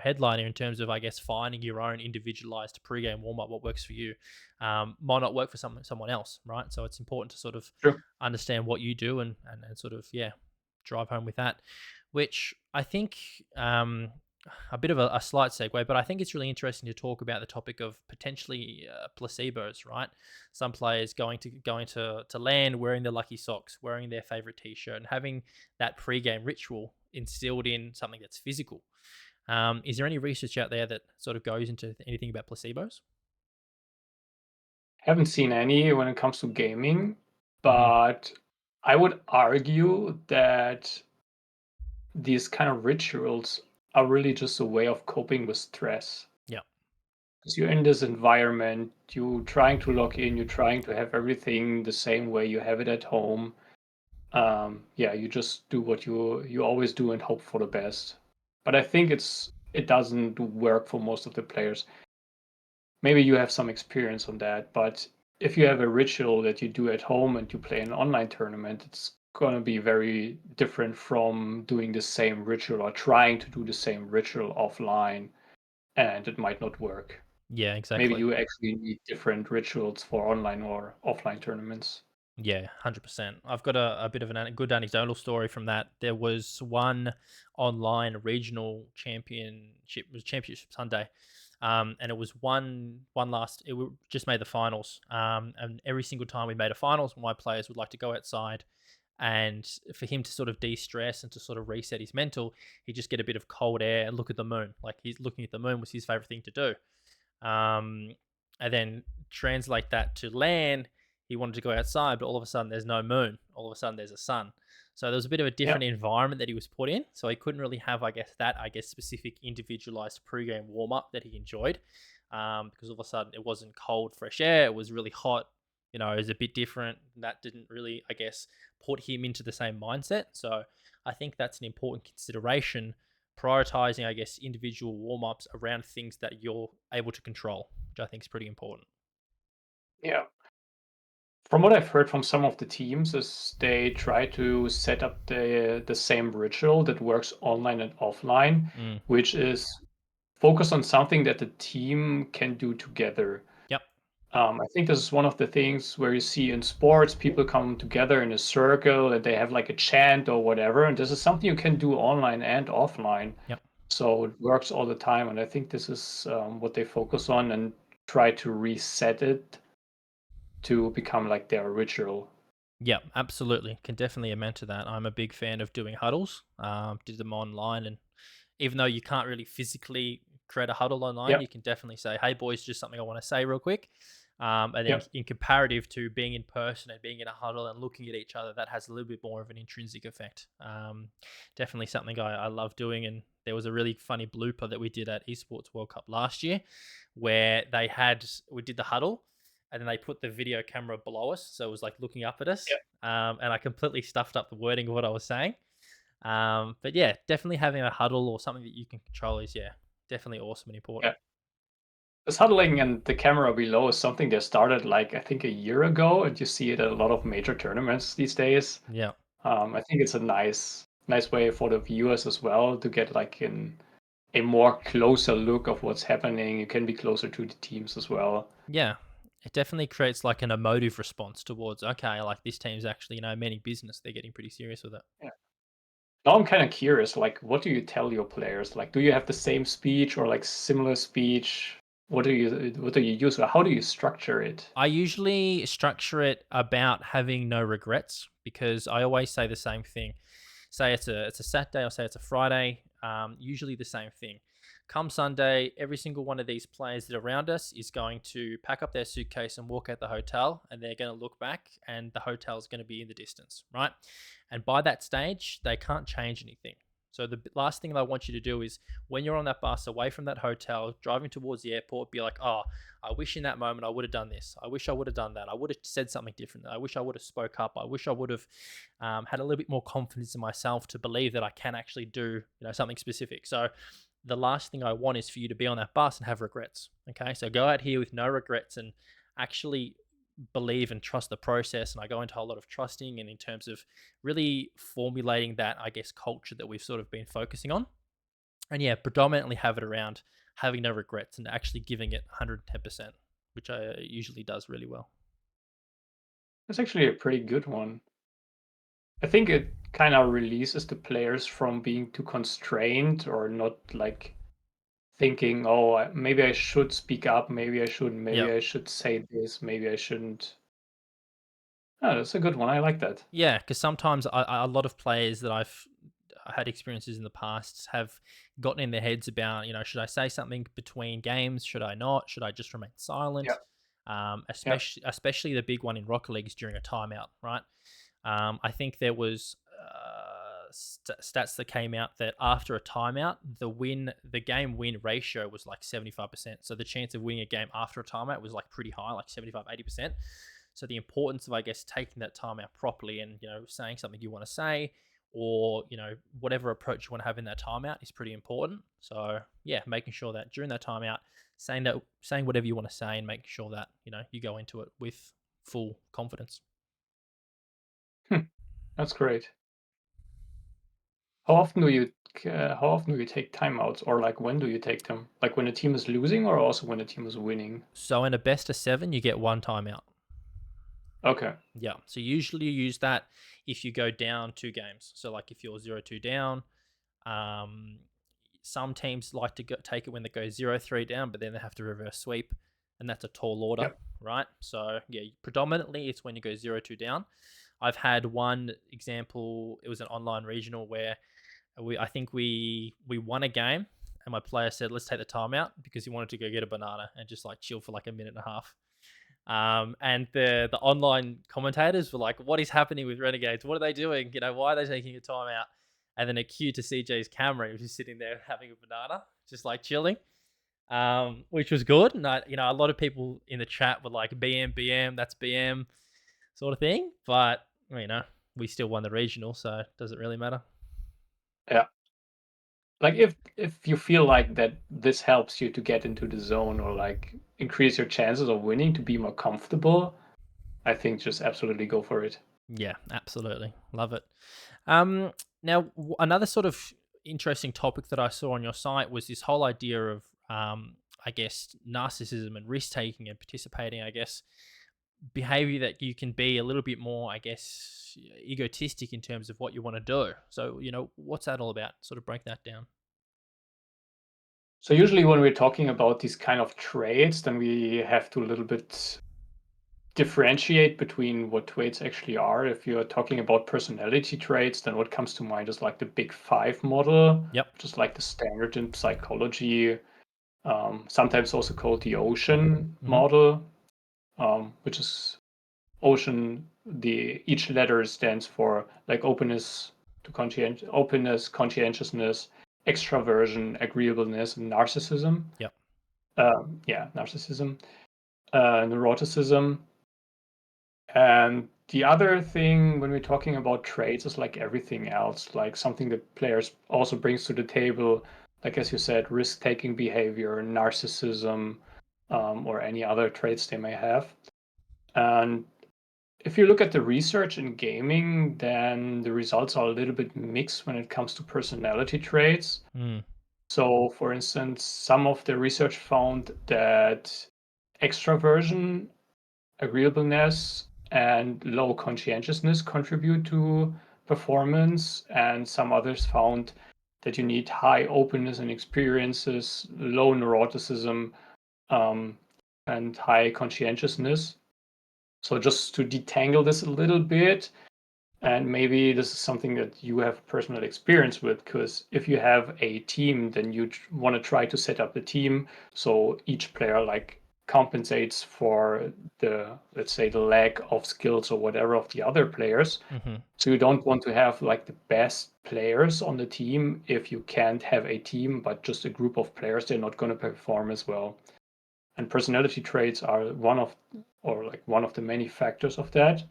headliner in terms of I guess finding your own individualized pre-game warm up. What works for you might not work for someone else, right? So it's important to sort of true. understand what you do and sort of drive home with that, which I think a bit of a slight segue, but I think it's really interesting to talk about the topic of potentially placebos, right? Some players going to land wearing their lucky socks, wearing their favorite t-shirt, and having that pre-game ritual instilled in something that's physical. Is there any research out there that sort of goes into anything about placebos? Haven't seen any when it comes to gaming, Hmm. but I would argue that these kind of rituals are really just a way of coping with stress. Yeah. 'Cause you're in this environment, you're trying to log in, you're trying to have everything the same way you have it at home. Yeah, you just do what you always do and hope for the best. But I think it doesn't work for most of the players. Maybe you have some experience on that, but if you have a ritual that you do at home and you play an online tournament, it's gonna be very different from doing the same ritual or trying to do the same ritual offline, and it might not work. Yeah, Maybe exactly. you actually need different rituals for online or offline tournaments. Yeah, 100%. I've got a bit of good anecdotal story from that. There was one online regional championship, it was Championship Sunday, and it was just made the finals. And every single time we made a finals, my players would like to go outside, and for him to sort of de-stress and to sort of reset his mental, he'd just get a bit of cold air and look at the moon. Like he's looking at the moon was his favorite thing to do. Um, and then translate that to land, he wanted to go outside, but all of a sudden there's no moon. All of a sudden there's a sun. So there was a bit of a Yeah, different environment that he was put in. So he couldn't really have, I guess, specific individualized pre-game warm up that he enjoyed, because all of a sudden it wasn't cold, fresh air. It was really hot. It was a bit different. That didn't really, I guess, put him into the same mindset. So I think that's an important consideration, prioritizing, I guess, individual warm ups around things that you're able to control, which I think is pretty important. yeah. From what I've heard from some of the teams is they try to set up the same ritual that works online and offline, Mm. which is focus on something that the team can do together. Yep. I think this is one of the things where you see in sports, people come together in a circle and they have like a chant or whatever. And this is something you can do online and offline. Yep. So it works all the time. And I think this is what they focus on and try to reset it to become like their ritual. Yep. Absolutely. Can definitely amend to that. I'm a big fan of doing huddles. Did them online, and even though you can't really physically create a huddle online, Yep, you can definitely say, "Hey, boys, just something I want to say real quick." And then yep, in comparative to being in person and being in a huddle and looking at each other, that has a little bit more of an intrinsic effect. Definitely something I love doing. And there was a really funny blooper that we did at Esports World Cup last year, where we did the huddle, and then they put the video camera below us, so it was like looking up at us. yep, And I completely stuffed up the wording of what I was saying. But yeah, definitely having a huddle or something that you can control is, yeah, definitely awesome and important. yeah. This huddling and the camera below is something that started like I think a year ago, and you see it at a lot of major tournaments these days. Yeah. I think it's a nice way for the viewers as well to get like a more closer look of what's happening. You can be closer to the teams as well. Yeah. It definitely creates like an emotive response towards, okay, like this team's actually, meaning business. They're getting pretty serious with it. Yeah. Now I'm kind of curious, like, what do you tell your players? Like, do you have the same speech or like similar speech? What do you use, or how do you structure it? I usually structure it about having no regrets, because I always say the same thing. Say it's a Saturday or say it's a Friday, usually the same thing. Come Sunday, every single one of these players that are around us is going to pack up their suitcase and walk out the hotel, and they're going to look back, and the hotel is going to be in the distance, right? And by that stage, they can't change anything. So the last thing that I want you to do is, when you're on that bus away from that hotel, driving towards the airport, be like, oh, I wish in that moment I would have done this. I wish I would have done that. I would have said something different. I wish I would have spoke up. I wish I would have had a little bit more confidence in myself to believe that I can actually do, something specific. So the last thing I want is for you to be on that bus and have regrets. Okay, so go out here with no regrets and actually believe and trust the process. And I go into a lot of trusting, and in terms of really formulating that, I guess, culture that we've sort of been focusing on. And yeah, predominantly have it around having no regrets and actually giving it 110%, which usually does really well. It's actually a pretty good one. I think it kind of releases the players from being too constrained or not like thinking, oh, maybe I should speak up, maybe I shouldn't, Yeah. maybe I should say this, maybe I shouldn't. Oh, that's a good one. I like that. Yeah, because sometimes a lot of players that I've had experiences in the past have gotten in their heads about, should I say something between games? Should I not? Should I just remain Yeah, silent? yeah, Especially the big one in Rocket Leagues during a timeout, right? I think there was stats that came out that after a timeout, the game win ratio was like 75%. So the chance of winning a game after a timeout was like pretty high, like 75, 80%. So the importance of, I guess, taking that time out properly and, saying something you want to say, or, whatever approach you want to have in that timeout is pretty important. So yeah, making sure that during that timeout, saying whatever you want to say and making sure that, you go into it with full confidence. Hmm. That's great. How often do you how often do you take timeouts, or like when do you take them? Like when a team is losing, or also when a team is winning? So in a best of 7, you get 1 timeout. Okay. Yeah. So usually you use that if you go down 2 games. So like if you're 0-2 down, um, some teams like to take it when they go 0-3 down, but then they have to reverse sweep, and that's a tall order, Yep. right? So yeah, predominantly it's when you go 0-2 down. I've had one example. It was an online regional where I think we won a game, and my player said, "Let's take the timeout," because he wanted to go get a banana and just like chill for like a minute and a half. And the online commentators were like, "What is happening with Renegades? What are they doing? You know, why are they taking a timeout?" And then a cue to CJ's camera, he was just sitting there having a banana, just like chilling, which was good. And a lot of people in the chat were like, "BM, BM, that's BM," sort of thing. But we still won the regional, so does it really matter? Yeah. Like if you feel like that this helps you to get into the zone or like increase your chances of winning to be more comfortable, I think just absolutely go for it. Yeah, absolutely. Love it. Um, Now, another sort of interesting topic that I saw on your site was this whole idea of, I guess, narcissism and risk taking and participating, I guess, behavior that you can be a little bit more, I guess, egotistic in terms of what you want to do. So, what's that all about? Sort of break that down. So usually when we're talking about these kind of traits, then we have to a little bit differentiate between what traits actually are. If you're talking about personality traits, then what comes to mind is like the Big Five model, Yep. which is like the standard in psychology, sometimes also called the Ocean Hmm. model, which is Ocean. The each letter stands for like openness, conscientiousness, extraversion, agreeableness, and narcissism. Yep. Yeah, narcissism, neuroticism. And the other thing when we're talking about traits is like everything else, like something that players also brings to the table, like as you said, risk-taking behavior, narcissism, or any other traits they may have. And if you look at the research in gaming, then the results are a little bit mixed when it comes to personality traits. Mm. So, for instance, some of the research found that extraversion, agreeableness, and low conscientiousness contribute to performance, and some others found that you need high openness and experiences, low neuroticism, um, and high conscientiousness. So just to detangle this a little bit, and maybe this is something that you have personal experience with, because if you have a team, then you want to try to set up the team so each player like compensates for the, let's say, the lack of skills or whatever of the other players. Hmm. So you don't want to have like the best players on the team if you can't have a team, but just a group of players, they're not going to perform as well. And personality traits are one of the many factors of that.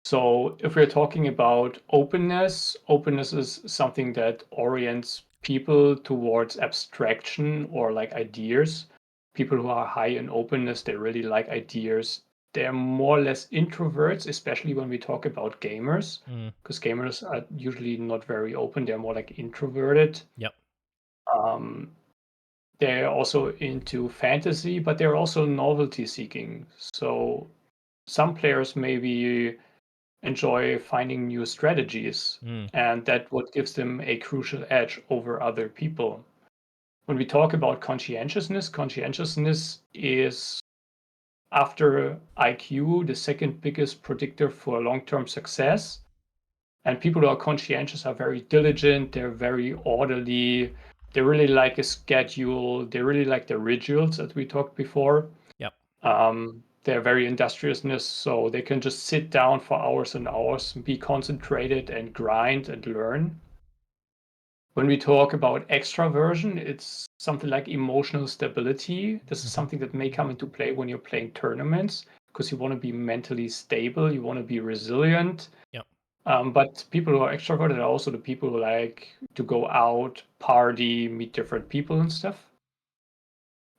So if we're talking about openness, openness is something that orients people towards abstraction or like ideas. People who are high in openness, they really like ideas. They're more or less introverts, especially when we talk about gamers, Mm. because gamers are usually not very open. They're more like introverted. Yep. Um, they're also into fantasy, but they're also novelty seeking. So some players maybe enjoy finding new strategies, Mm. and that what gives them a crucial edge over other people. When we talk about conscientiousness, conscientiousness is, after IQ, the second biggest predictor for long-term success. And people who are conscientious are very diligent, they're very orderly, they really like a schedule, they really like the rituals that we talked before. Yep. They're very industriousness, so they can just sit down for hours and hours, be concentrated and grind and learn. When we talk about extraversion, it's something like emotional stability. This is Hmm. something that may come into play when you're playing tournaments because you want to be mentally stable, you want to be resilient. Yep. But people who are extroverted are also the people who like to go out, party, meet different people and stuff.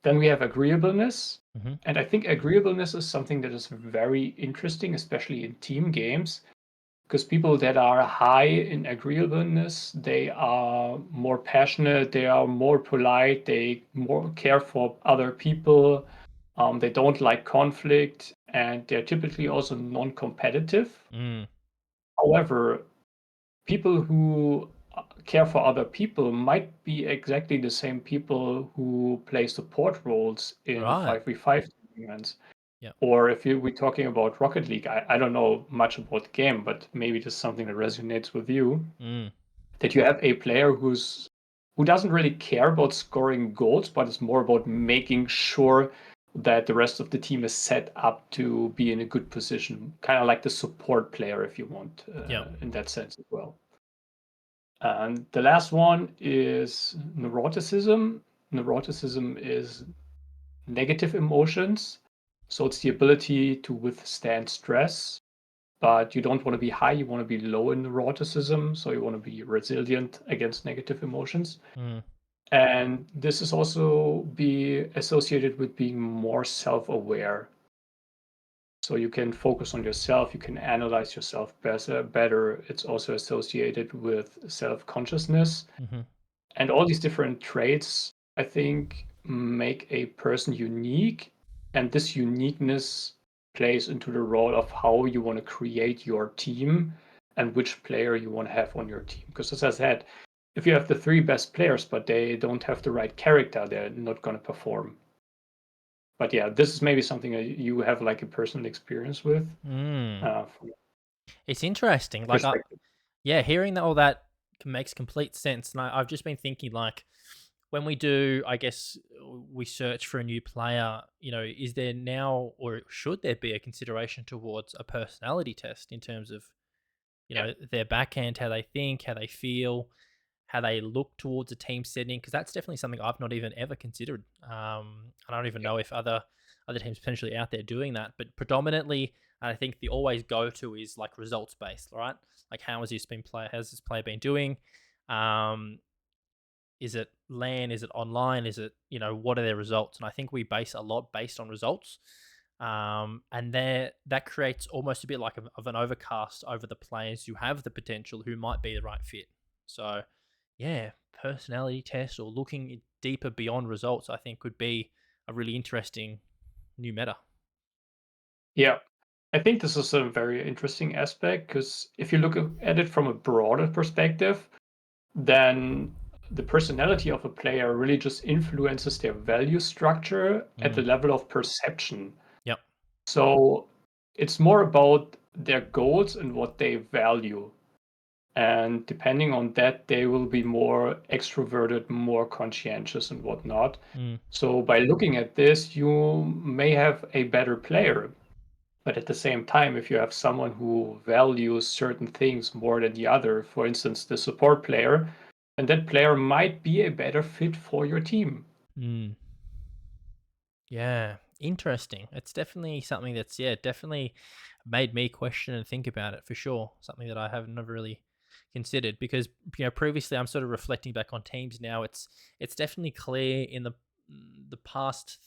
Then we have agreeableness. Hmm. And I think agreeableness is something that is very interesting, especially in team games, because people that are high in agreeableness, they are more passionate, they are more polite, they more care for other people, they don't like conflict, and they're typically also non-competitive. Mm. However, people who care for other people might be exactly the same people who play support roles in Right. 5v5 tournaments. Yep. Or if we're talking about Rocket League, I don't know much about the game, but maybe this is something that resonates with you. Mm. That you have a player who doesn't really care about scoring goals, but it's more about making sure that the rest of the team is set up to be in a good position, kind of like the support player, if you want, Yep. in that sense as well. And the last one is neuroticism. Neuroticism is negative emotions. So it's the ability to withstand stress, but you don't want to be high, you want to be low in neuroticism. So you want to be resilient against negative emotions. Mm. And this is also be associated with being more self-aware. So you can focus on yourself, you can analyze yourself better. It's also associated with self-consciousness. Mm-hmm. And all these different traits, I think, make a person unique. And this uniqueness plays into the role of how you want to create your team and which player you want to have on your team. Because as I said, if you have the three best players, but they don't have the right character, they're not going to perform. But yeah, this is maybe something that you have like a personal experience with Mm. from It's interesting. your Like, perspective. yeah, hearing that all that makes complete sense. And I've just been thinking, like, when we do, I guess, we search for a new player, is there now or should there be a consideration towards a personality test in terms of, Yeah. their backhand, how they think, how they feel, how they look towards a team setting? Because that's definitely something I've not even ever considered. I don't even Yeah. know if other teams potentially out there doing that, but predominantly, I think the always go to is like results based, right? Like, how has this player been doing? Um, is it LAN? Is it online? Is it, what are their results? And I think we base a lot based on results. And there that creates almost a bit like of an overcast over the players who have the potential, who might be the right fit. So, yeah, personality test or looking deeper beyond results, I think, could be a really interesting new meta. Yeah. I think this is a very interesting aspect because if you look at it from a broader perspective, then the personality of a player really just influences their value structure at the Mm, level of perception. yep. So it's more about their goals and what they value. And depending on that, they will be more extroverted, more conscientious, and whatnot. Mm, So by looking at this, you may have a better player. But at the same time, if you have someone who values certain things more than the other, for instance, the support player, then that player might be a better fit for your team. mm. Yeah, interesting. It's definitely something that's, yeah, definitely made me question and think about it for sure. Something that I have never really considered because previously I'm sort of reflecting back on teams now. It's definitely clear in the past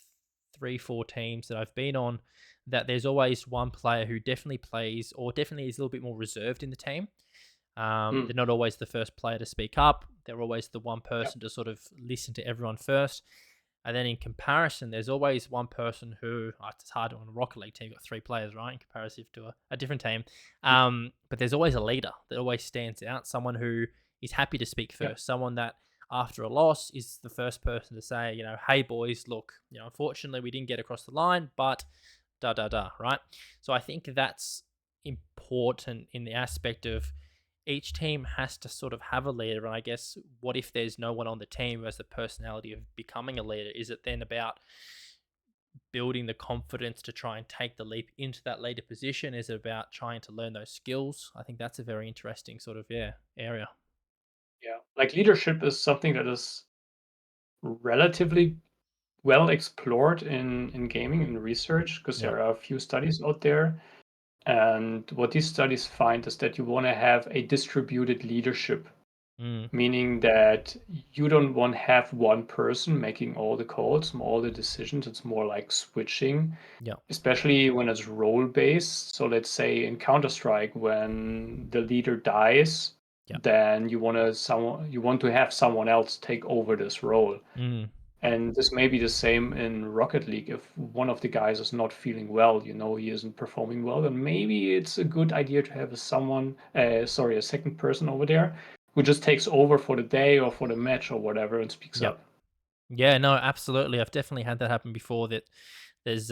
3 4 teams that I've been on that there's always one player who definitely plays or definitely is a little bit more reserved in the team. Mm, They're not always the first player to speak up. They're always the one yeah, person to sort of listen to everyone first. And then in comparison, there's always one person who, it's hard on a Rocket League team, you've got 3 players, right? In comparison to a different team. But there's always a leader that always stands out, someone who is happy to speak yeah, first, someone that after a loss is the first person to say, hey boys, look, unfortunately we didn't get across the line, but da da da, right? So I think that's important in the aspect of each team has to sort of have a leader. And I guess, what if there's no one on the team who has the personality of becoming a leader? Is it then about building the confidence to try and take the leap into that leader position? Is it about trying to learn those skills? I think that's a very interesting sort of, yeah, area. yeah. Like leadership is something that is relatively well explored in gaming and research because Yeah. there are a few studies out there. And what these studies find is that you want to have a distributed leadership. Mm. meaning that you don't want to have one person making all the calls, all the decisions. It's more like switching, Yeah. especially when it's role based. So let's say in Counter-Strike, when the leader dies, Yeah. then you want to have someone else take over this role. Mm. And this may be the same in Rocket League. If one of the guys is not feeling well, he isn't performing well, then maybe it's a good idea to have a second person over there who just takes over for the day or for the match or whatever and speaks Yeah. up. Yeah, no, absolutely. I've definitely had that happen before. That there's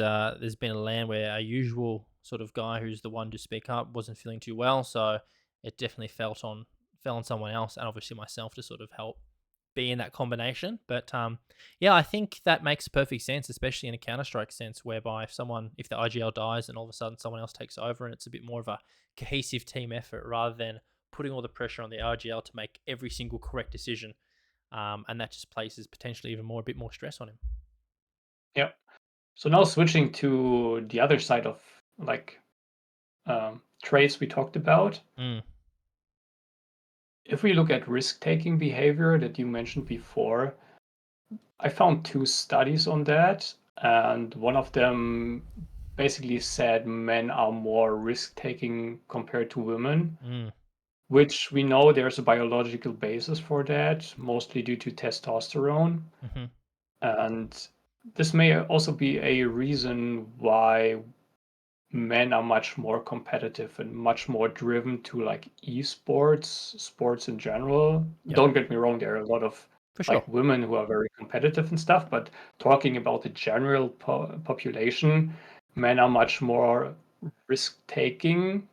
been a LAN where our usual sort of guy who's the one to speak up wasn't feeling too well, so it definitely fell on someone else, and obviously myself to sort of help be in that combination. But yeah, I think that makes perfect sense, especially in a Counter Strike sense, whereby if the IGL dies and all of a sudden someone else takes over, and it's a bit more of a cohesive team effort rather than putting all the pressure on the IGL to make every single correct decision, and that just places potentially even more a bit more stress on him. Yeah. So now switching to the other side of like traits we talked about. Mm. If we look at risk-taking behavior that you mentioned before, I found two studies on that, and one of them basically said men are more risk-taking compared to women, Mm. which we know there's a biological basis for that, mostly due to testosterone. Mm-hmm. And this may also be a reason why men are much more competitive and much more driven to like esports, sports in general. Yep, Don't get me wrong, there are a lot of for sure. like women who are very competitive and stuff, but talking about the general population, men are much more risk taking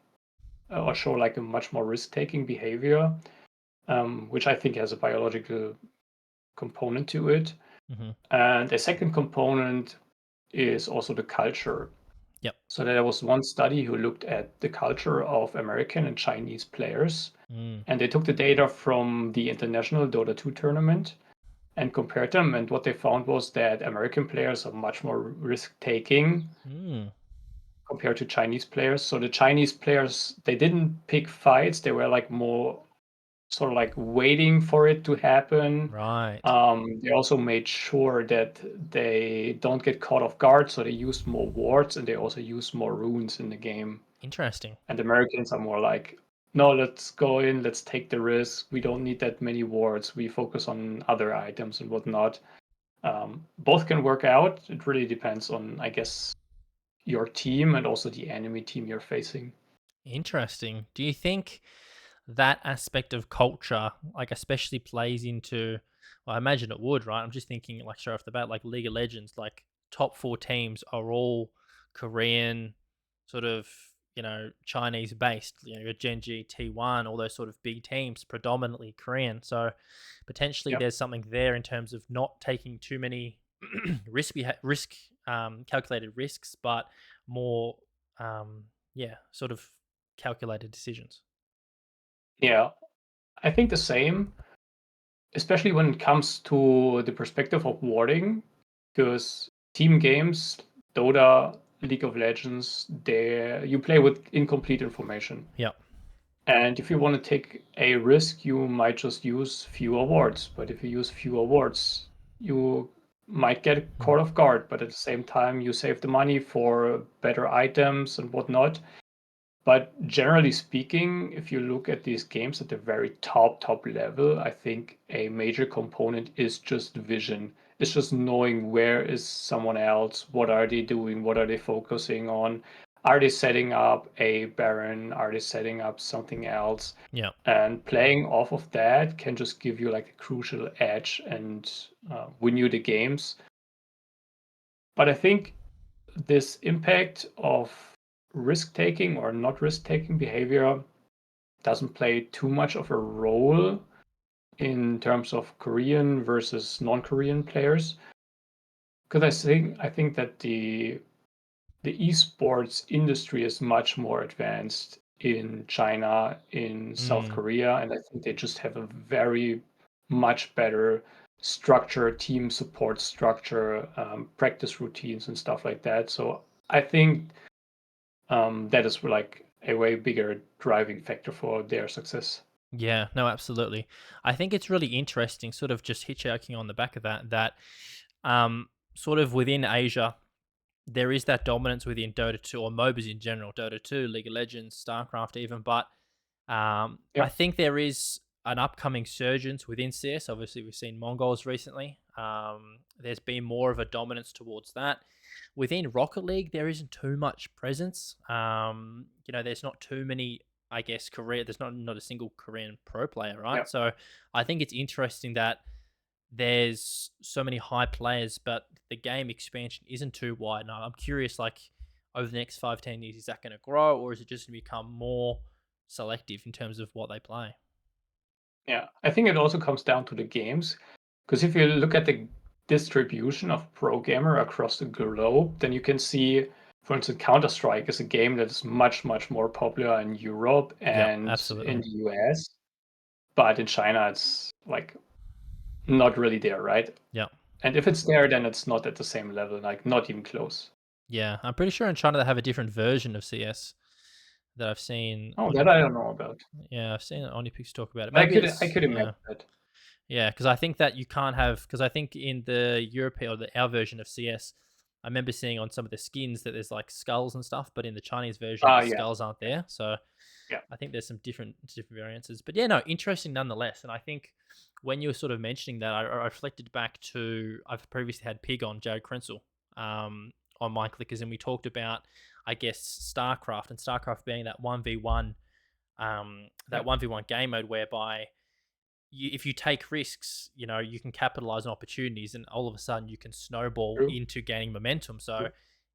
or show like a much more risk taking behavior, which I think has a biological component to it. Mm-hmm. And a second component is also the culture. Yep. So there was one study who looked at the culture of American and Chinese players, Mm. and they took the data from the international Dota 2 tournament and compared them. And what they found was that American players are much more risk-taking Mm. compared to Chinese players. So the Chinese players, they didn't pick fights. They were like more sort of like waiting for it to happen. Right. They also made sure that they don't get caught off guard, so they used more wards and they also used more runes in the game. Interesting. And Americans are more like, no, let's go in, let's take the risk. We don't need that many wards. We focus on other items and whatnot. Both can work out. It really depends on, I guess, your team and also the enemy team you're facing. Interesting. Do you think that aspect of culture, like especially plays into, well, I imagine it would, right? I'm just thinking like straight off the bat, like League of Legends, like top four teams are all Korean, sort of, Chinese based, your Genji, T1, all those sort of big teams, predominantly Korean. So potentially Yep. there's something there in terms of not taking too many risk calculated risks, but more, sort of calculated decisions. Yeah, I think the same, especially when it comes to the perspective of warding, because team games, Dota, League of Legends, you play with incomplete information. Yeah. And if you want to take a risk, you might just use fewer wards. But if you use fewer wards, you might get Mm. caught off guard. But at the same time, you save the money for better items and whatnot. But generally speaking, if you look at these games at the very top level, I think a major component is just vision. It's just knowing where is someone else, what are they doing, what are they focusing on? Are they setting up a Baron? Are they setting up something else? Yeah. And playing off of that can just give you like a crucial edge and win you the games. But I think this impact of risk taking or not risk taking behavior doesn't play too much of a role in terms of Korean versus non-Korean players. Because I think that the esports industry is much more advanced in China, in South Mm. Korea, and I think they just have a very much better structure, team support structure, practice routines and stuff like that. So I think that is like a way bigger driving factor for their success. Yeah, no, absolutely. I think it's really interesting, sort of just hitchhiking on the back of that, that sort of within Asia, there is that dominance within Dota 2 or MOBAs in general, Dota 2, League of Legends, StarCraft even, but I Yeah, think there is an upcoming surgence within CS. Obviously, we've seen Mongols recently. There's been more of a dominance towards that. Within Rocket League, there isn't too much presence. There's not too many, I guess, Korea. There's not a single Korean pro player, yeah, right? So I think it's interesting that there's so many high players, but the game expansion isn't too wide. And I'm curious, like, over the next 5, 10 years, is that going to grow, or is it just going to become more selective in terms of what they play? yeah. I think it also comes down to the games, because if you look at the distribution of pro gamer across the globe, then you can see, for instance, Counter-Strike is a game that is much, much more popular in Europe Yep, and in absolutely. the US, but in China it's like not really there, right? Yep. And if it's there, then it's not at the same level, like not even close. Yeah, I'm pretty sure in China they have a different version of CS that I've seen. Oh, that I don't know about. Yeah, I've seen Onypix talk about it. But Maybe I it's could yeah. imagine that. Yeah, because I think that you can't have because I think in the European or our version of CS, I remember seeing on some of the skins that there's like skulls and stuff, but in the Chinese version, Ah, the yeah, skulls aren't there. So yeah, I think there's some different variances. But yeah, no, interesting nonetheless. And I think when you were sort of mentioning that, I reflected back to I've previously had Pig on Jared Krenzel on Mindclickers, and we talked about I guess StarCraft and StarCraft being that 1v1 yeah. that 1v1 game mode whereby if you take risks, you can capitalize on opportunities, and all of a sudden you can snowball True, into gaining momentum. So true.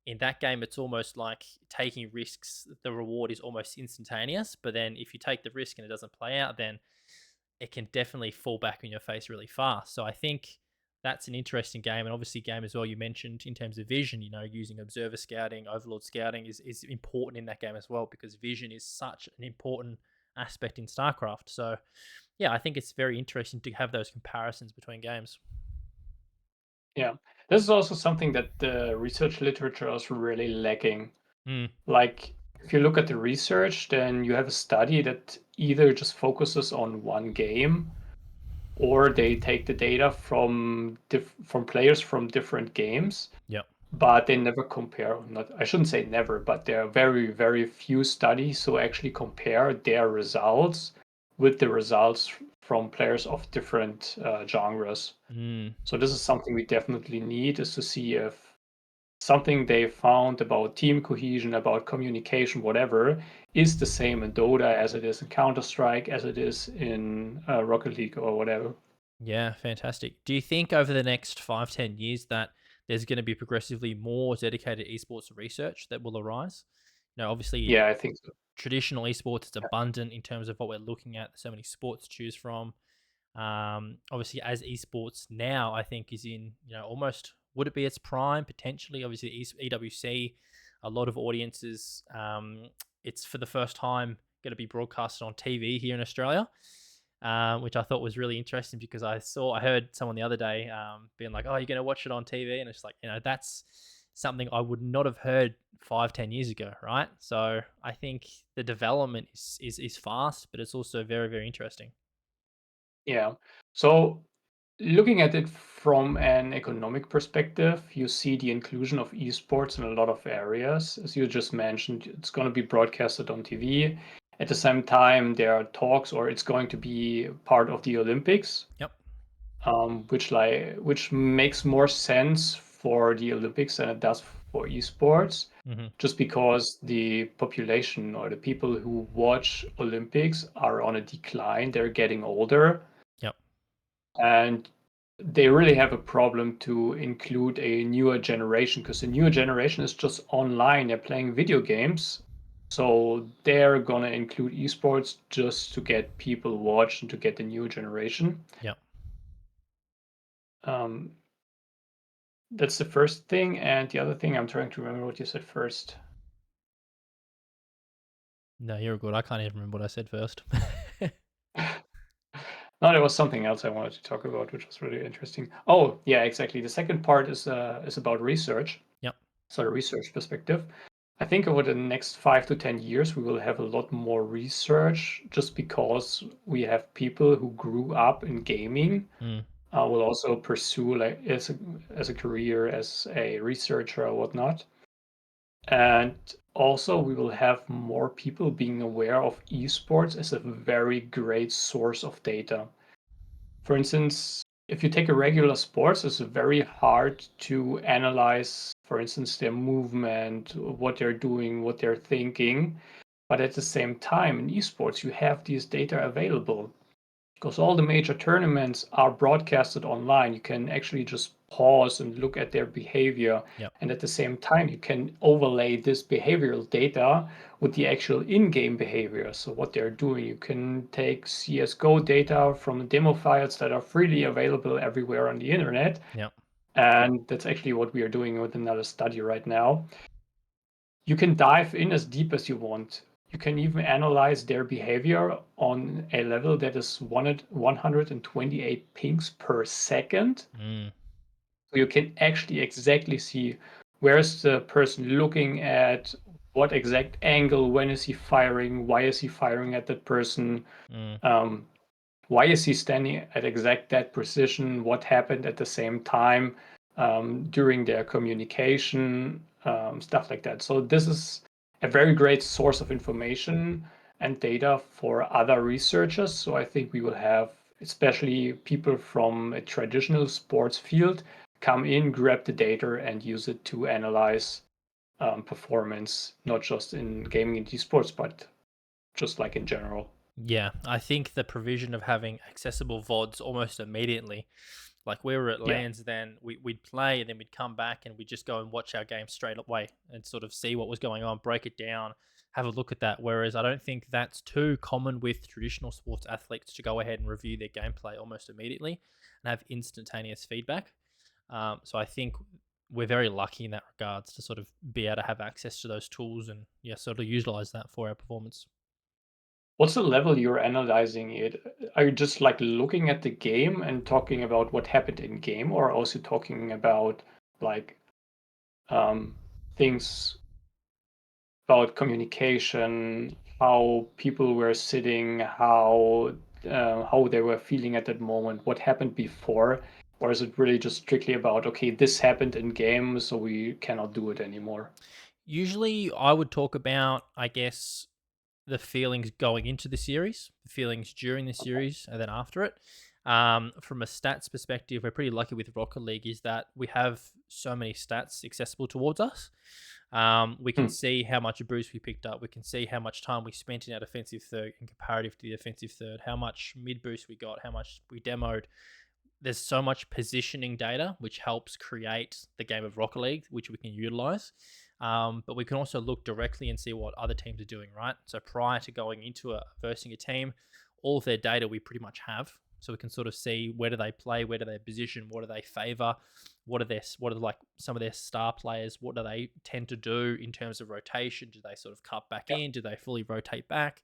in that game, it's almost like taking risks. The reward is almost instantaneous. But then if you take the risk and it doesn't play out, then it can definitely fall back in your face really fast. So I think that's an interesting game, and obviously game as well. You mentioned in terms of vision, using observer scouting, overlord scouting is important in that game as well because vision is such an important aspect in StarCraft. So yeah, I think it's very interesting to have those comparisons between games. Yeah. This is also something that the research literature is really lacking. Mm, Like, if you look at the research, then you have a study that either just focuses on one game, or they take the data from players from different games, yep. but they never compare. Not, I shouldn't say never, but there are very, very few studies who actually compare their results with the results from players of different genres. Mm, So this is something we definitely need, is to see if something they found about team cohesion, about communication, whatever, is the same in Dota as it is in Counter-Strike, as it is in Rocket League or whatever. yeah, fantastic. Do you think over the next 5, 10 years that there's going to be progressively more dedicated esports research that will arise? Obviously, Yeah, I think so. traditional esports is abundant in terms of what we're looking at. There's so many sports to choose from. Obviously, as esports now, I think is in almost would it be its prime potentially? Obviously, EWC, a lot of audiences. It's for the first time going to be broadcasted on TV here in Australia, which I thought was really interesting because I heard someone the other day being like, "Oh, you're going to watch it on TV," and it's like that's something I would not have heard 5, 10 years ago, right? So I think the development is fast, but it's also very, very interesting. Yeah. So looking at it from an economic perspective, you see the inclusion of esports in a lot of areas. As you just mentioned, it's going to be broadcasted on TV. At the same time, there are talks, or it's going to be part of the Olympics, Yep. which makes more sense for the Olympics than it does for esports, Hmm. just because the population or the people who watch Olympics are on a decline. They're getting older, Yep. and they really have a problem to include a newer generation, because the newer generation is just online. They're playing video games. So they're going to include esports just to get people watched and to get the new generation. Yep. Um, that's the first thing. And the other thing, I'm trying to remember what you said first. No, you're good. I can't even remember what I said first. No, there was something else I wanted to talk about, which was really interesting. Oh, yeah, exactly. The second part is about research. Yep. So the research perspective. I think over the next 5 to 10 years, we will have a lot more research just because we have people who grew up in gaming Mm, will also pursue like as a career as a researcher or whatnot. And also, we will have more people being aware of esports as a very great source of data. For instance, if you take a regular sports, it's very hard to analyze, for instance, their movement, what they're doing, what they're thinking. But at the same time, in esports, you have these data available because all the major tournaments are broadcasted online. You can actually just pause and look at their behavior. yep. And at the same time, you can overlay this behavioral data with the actual in-game behavior. So what they're doing, you can take CSGO data from demo files that are freely available everywhere on the internet. Yep. And that's actually what we are doing with another study right now. You can dive in as deep as you want. You can even analyze their behavior on a level that is 128 pings per second. Mm, So you can actually exactly see where's the person looking at, what exact angle, when is he firing, why is he firing at that person, mm, um, why is he standing at exact that position, what happened at the same time during their communication, stuff like that. So this is a very great source of information and data for other researchers. So I think we will have, especially people from a traditional sports field, come in, grab the data, and use it to analyze performance, not just in gaming and esports, but just like in general. yeah, I think the provision of having accessible VODs almost immediately, like we were at Yeah. lands, then we'd play and then we'd come back and we'd just go and watch our game straight away and sort of see what was going on, break it down, have a look at that. Whereas I don't think that's too common with traditional sports athletes to go ahead and review their gameplay almost immediately and have instantaneous feedback. So I think we're very lucky in that regards to sort of be able to have access to those tools and yeah, sort of utilize that for our performance. What's the level you're analyzing it? Are you just like looking at the game and talking about what happened in game, or also talking about like um, things about communication, how people were sitting, how they were feeling at that moment, what happened before, or is it really just strictly about okay, this happened in game, so we cannot do it anymore? Usually, I would talk about, I guess, the feelings going into the series, the feelings during the Okay. series, and then after it. From a stats perspective, we're pretty lucky with Rocket League is that we have so many stats accessible towards us. We can Hmm. see how much boost we picked up. We can see how much time we spent in our defensive third in comparative to the offensive third, how much mid boost we got, how much we demoed. There's so much positioning data which helps create the game of Rocket League, which we can utilize. But we can also look directly and see what other teams are doing, right? So prior to going into versing a team, all of their data we pretty much have. So we can sort of see where do they play, where do they position, what do they favor, what are like some of their star players, what do they tend to do in terms of rotation? Do they sort of cut back Yeah. in? Do they fully rotate back?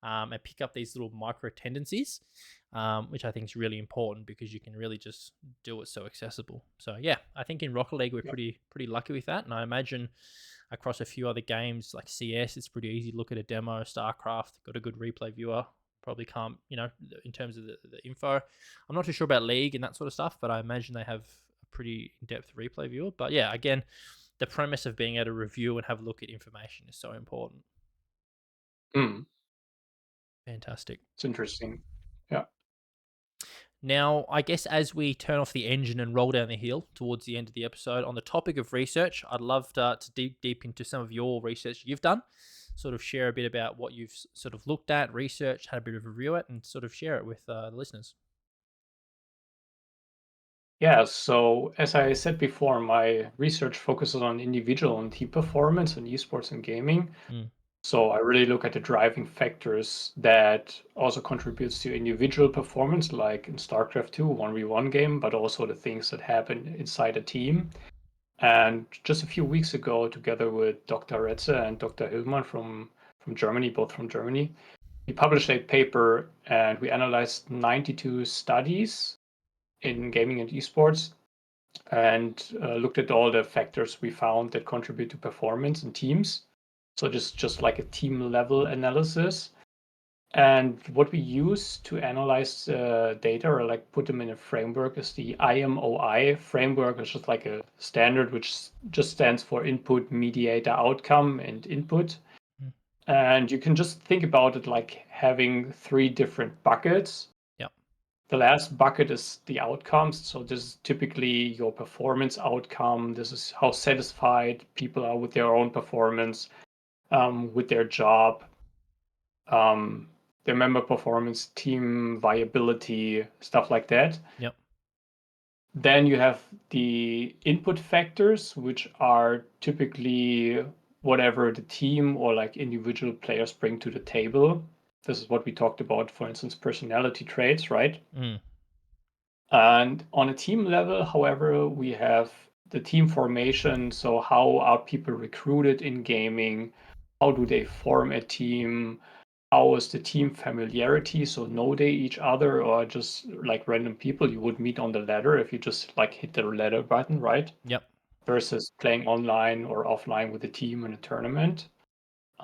And pick up these little micro tendencies, which I think is really important because you can really just do it so accessible. So yeah, I think in Rocket League we're Yeah. pretty lucky with that, and I imagine across a few other games like CS, it's pretty easy to look at a demo. StarCraft got a good replay viewer. Probably can't, in terms of the info. I'm not too sure about League and that sort of stuff, but I imagine they have a pretty in-depth replay viewer. But yeah, again, the premise of being able to review and have a look at information is so important. Hmm. Fantastic. It's interesting. Yeah. Now, I guess as we turn off the engine and roll down the hill towards the end of the episode, on the topic of research, I'd love to deep into some of your research you've done, sort of share a bit about what you've sort of looked at, researched, had a bit of a review it, and sort of share it with the listeners. Yeah, so as I said before, my research focuses on individual and team performance in esports and gaming. Mm, So I really look at the driving factors that also contributes to individual performance, like in StarCraft 2, 1v1 game, but also the things that happen inside a team. And just a few weeks ago, together with Dr. Retze and Dr. Hillmann from Germany, both from Germany, we published a paper and we analyzed 92 studies in gaming and esports and looked at all the factors we found that contribute to performance in teams. So just like a team level analysis. And what we use to analyze data or like put them in a framework is the IMOI framework, which is like a standard which just stands for input, mediator, outcome, and input. Mm. And you can just think about it like having 3 different buckets. Yep. The last bucket is the outcomes. So this is typically your performance outcome. This is how satisfied people are with their own performance, with their job, their member performance, team viability, stuff like that. Yep. Then you have the input factors, which are typically whatever the team or like individual players bring to the table. This is what we talked about, for instance, personality traits, right? Mm. And on a team level, however, we have the team formation. So how are people recruited in gaming? How do they form a team? How is the team familiarity? So know they each other or just like random people you would meet on the ladder if you just like hit the ladder button, right? Yep. Versus playing online or offline with a team in a tournament.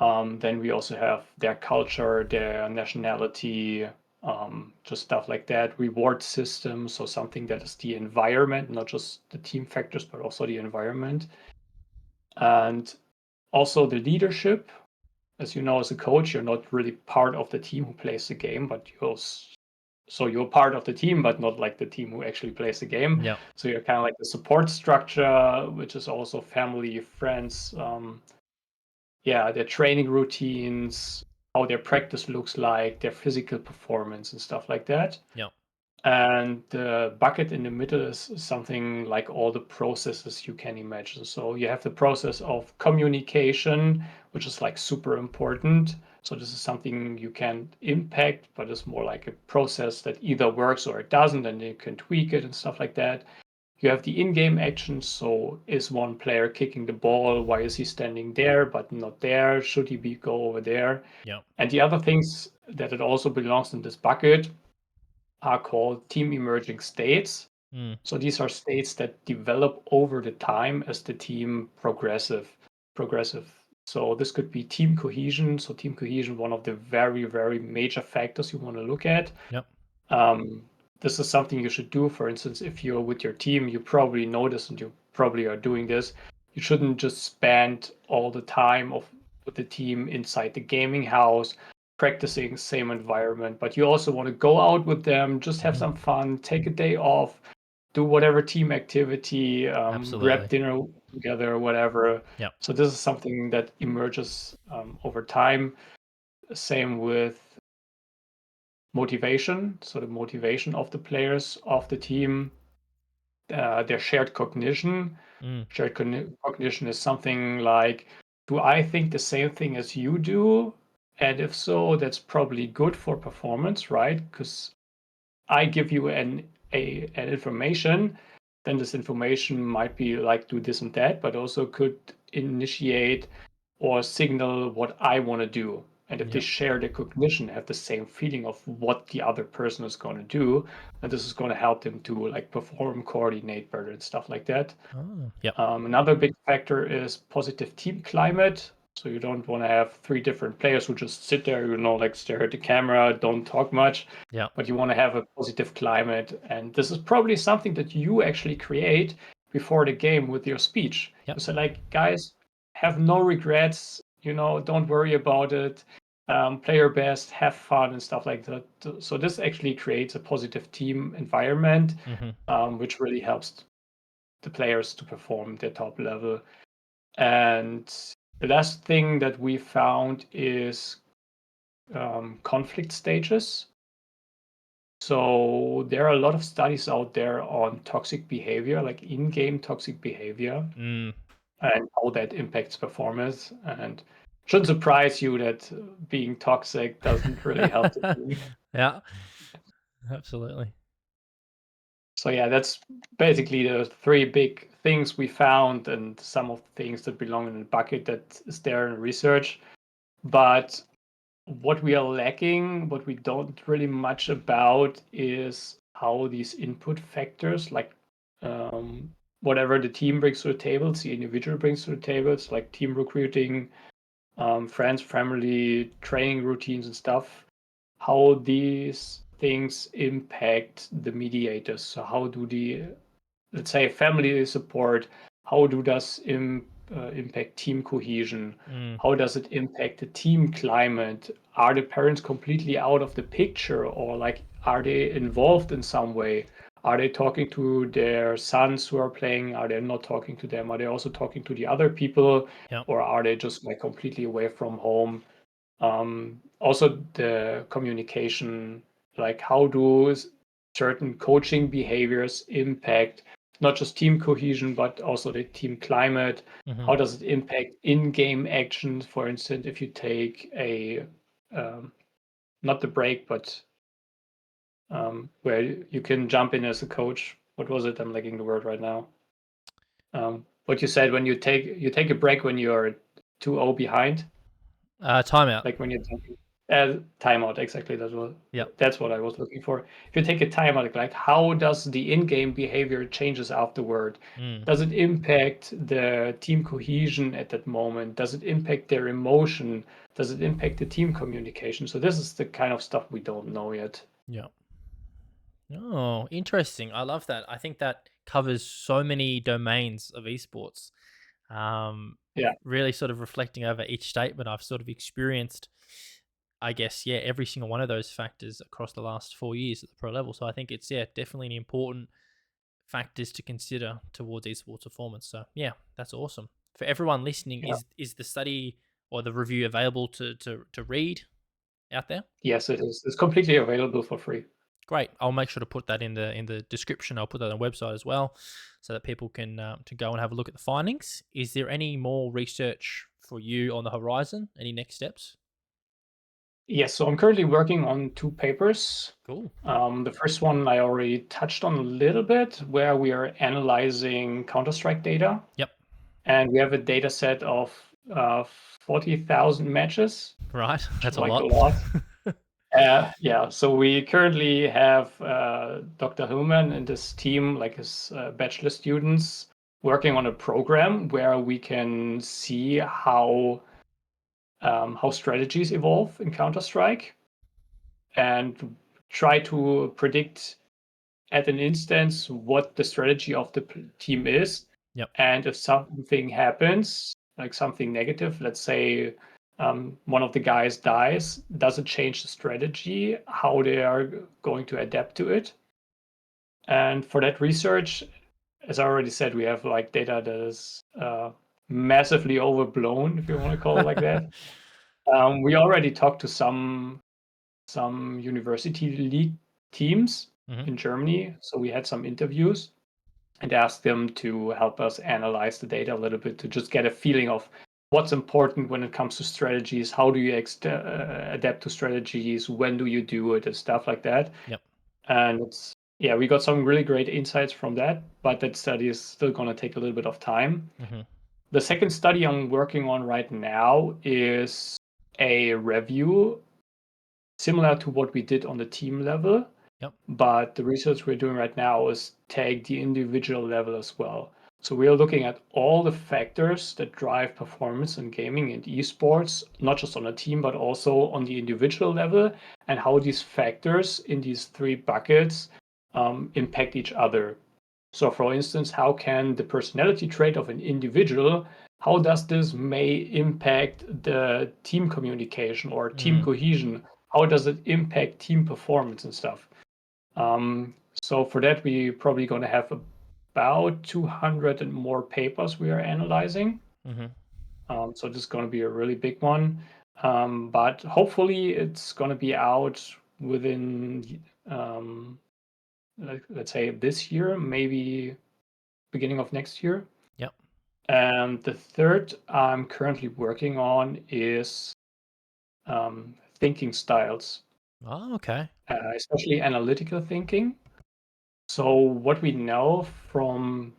Then we also have their culture, their nationality, just stuff like that. Reward system, so something that is the environment, not just the team factors, but also the environment. And also the leadership. As you know, as a coach, you're not really part of the team who plays the game, but you're part of the team, but not like the team who actually plays the game. Yep. So you're kind of like the support structure, which is also family, friends, their training routines, how their practice looks like, their physical performance and stuff like that. Yep. And the bucket in the middle is something like all the processes you can imagine. So you have the process of communication, which is like super important. So this is something you can impact, but it's more like a process that either works or it doesn't, and you can tweak it and stuff like that. You have the in-game actions. So is one player kicking the ball? Why is he standing there but not there? Should he go over there? Yep. And the other things that it also belongs in this bucket are called team emerging states. Mm. So these are states that develop over the time as the team progressive. So this could be team cohesion. So team cohesion, one of the very, very major factors you want to look at. Yep. This is something you should do. For instance, if you're with your team, you probably notice and you probably are doing this. You shouldn't just spend all the time with the team inside the gaming house practicing same environment, but you also want to go out with them, just have some fun, take a day off, do whatever team activity, grab Absolutely. dinner together, whatever. Yep. So this is something that emerges over time. Same with motivation. So the motivation of the players of the team, their shared cognition. Mm. Shared cognition is something like, do I think the same thing as you do? And if so, that's probably good for performance, right? Because I give you an information, then this information might be like do this and that, but also could initiate or signal what I want to do. And if they Yep. share the cognition, have the same feeling of what the other person is going to do, and this is going to help them to like perform, coordinate better and stuff like that. Oh. Yep. Another big factor is positive team climate. So you don't want to have 3 different players who just sit there, like stare at the camera, don't talk much, Yep. but you want to have a positive climate. And this is probably something that you actually create before the game with your speech. Yep. You say like, guys, have no regrets, don't worry about it. Play your best, have fun and stuff like that. So this actually creates a positive team environment, which really helps the players to perform their top level. And the last thing that we found is conflict stages. So there are a lot of studies out there on toxic behavior, like in-game toxic behavior, and how that impacts performance. And shouldn't surprise you that being toxic doesn't really help the team. Yeah. Absolutely. So yeah, that's basically the 3 big things we found and some of the things that belong in the bucket that is there in research. But what we are lacking, what we don't really much about is how these input factors, like whatever the team brings to the table, the individual brings to the table, it's like team recruiting, friends, family, training routines and stuff, how these things impact the mediators. So how do the, let's say, family support, how do does impact team cohesion? Mm. How does it impact the team climate? Are the parents completely out of the picture, or like are they involved in some way? Are they talking to their sons who are playing? Are they not talking to them? Are they also talking to the other people, Yeah. or are they just like completely away from home? Also, the communication, like how do certain coaching behaviors impact not just team cohesion, but also the team climate? Mm-hmm. How does it impact in-game actions? For instance, if you take a, um, not the break, but where you can jump in as a coach. What was it? I'm lacking the word right now. What you said when you take a break when you're 2-0 behind. Timeout. Like when you're jumping, timeout, exactly. Yep. That's what I was looking for. If you take a timeout, like how does the in-game behavior changes afterward? Mm. Does it impact the team cohesion at that moment? Does it impact their emotion? Does it impact the team communication? So this is the kind of stuff we don't know yet. Yeah. Oh, interesting. I love that. I think that covers so many domains of esports. Yeah. Really sort of reflecting over each statement, I've sort of experienced, I guess, yeah, every single one of those factors across the last 4 years at the pro level. So I think it's, yeah, definitely an important factors to consider towards esports performance. So yeah, that's awesome. For everyone listening, Yeah. is the study or the review available to read out there? Yes, it is. It's completely available for free. Great. I'll make sure to put that in the description. I'll put that on the website as well, so that people can to go and have a look at the findings. Is there any more research for you on the horizon? Any next steps? Yes, so I'm currently working on 2 papers. Cool. The first one I already touched on a little bit, where we are analyzing Counter-Strike data, Yep. and we have a data set of 40,000 matches, Right. which is That's a like a lot. lot. Yeah, so we currently have Dr. Hillman and his team, like his bachelor students, working on a program where we can see how strategies evolve in Counter-Strike and try to predict at an instance what the strategy of the team is. Yep. And if something happens, like something negative, let's say one of the guys dies, does it change the strategy, how they are going to adapt to it? And for that research, as I already said, we have like data that is massively overblown, if you want to call it like that. We already talked to some university league teams Hmm. in Germany. So we had some interviews and asked them to help us analyze the data a little bit to just get a feeling of what's important when it comes to strategies. How do you adapt to strategies? When do you do it? And stuff like that. Yep. And yeah, we got some really great insights from that, but that study is still going to take a little bit of time. Hmm. The second study I'm working on right now is a review similar to what we did on the team level, Yep. but the research we're doing right now is take the individual level as well. So we are looking at all the factors that drive performance in gaming and esports, not just on a team, but also on the individual level, and how these factors in these 3 buckets impact each other. So for instance, how can the personality trait of an individual, how does this may impact the team communication or team Mm. cohesion? How does it impact team performance and stuff? So for that, we probably going to have about 200 and more papers we are analyzing. Hmm. So this is going to be a really big one. But hopefully it's going to be out within, let's say this year, maybe beginning of next year. Yep. And the third I'm currently working on is thinking styles, Oh, okay. especially analytical thinking. So what we know from,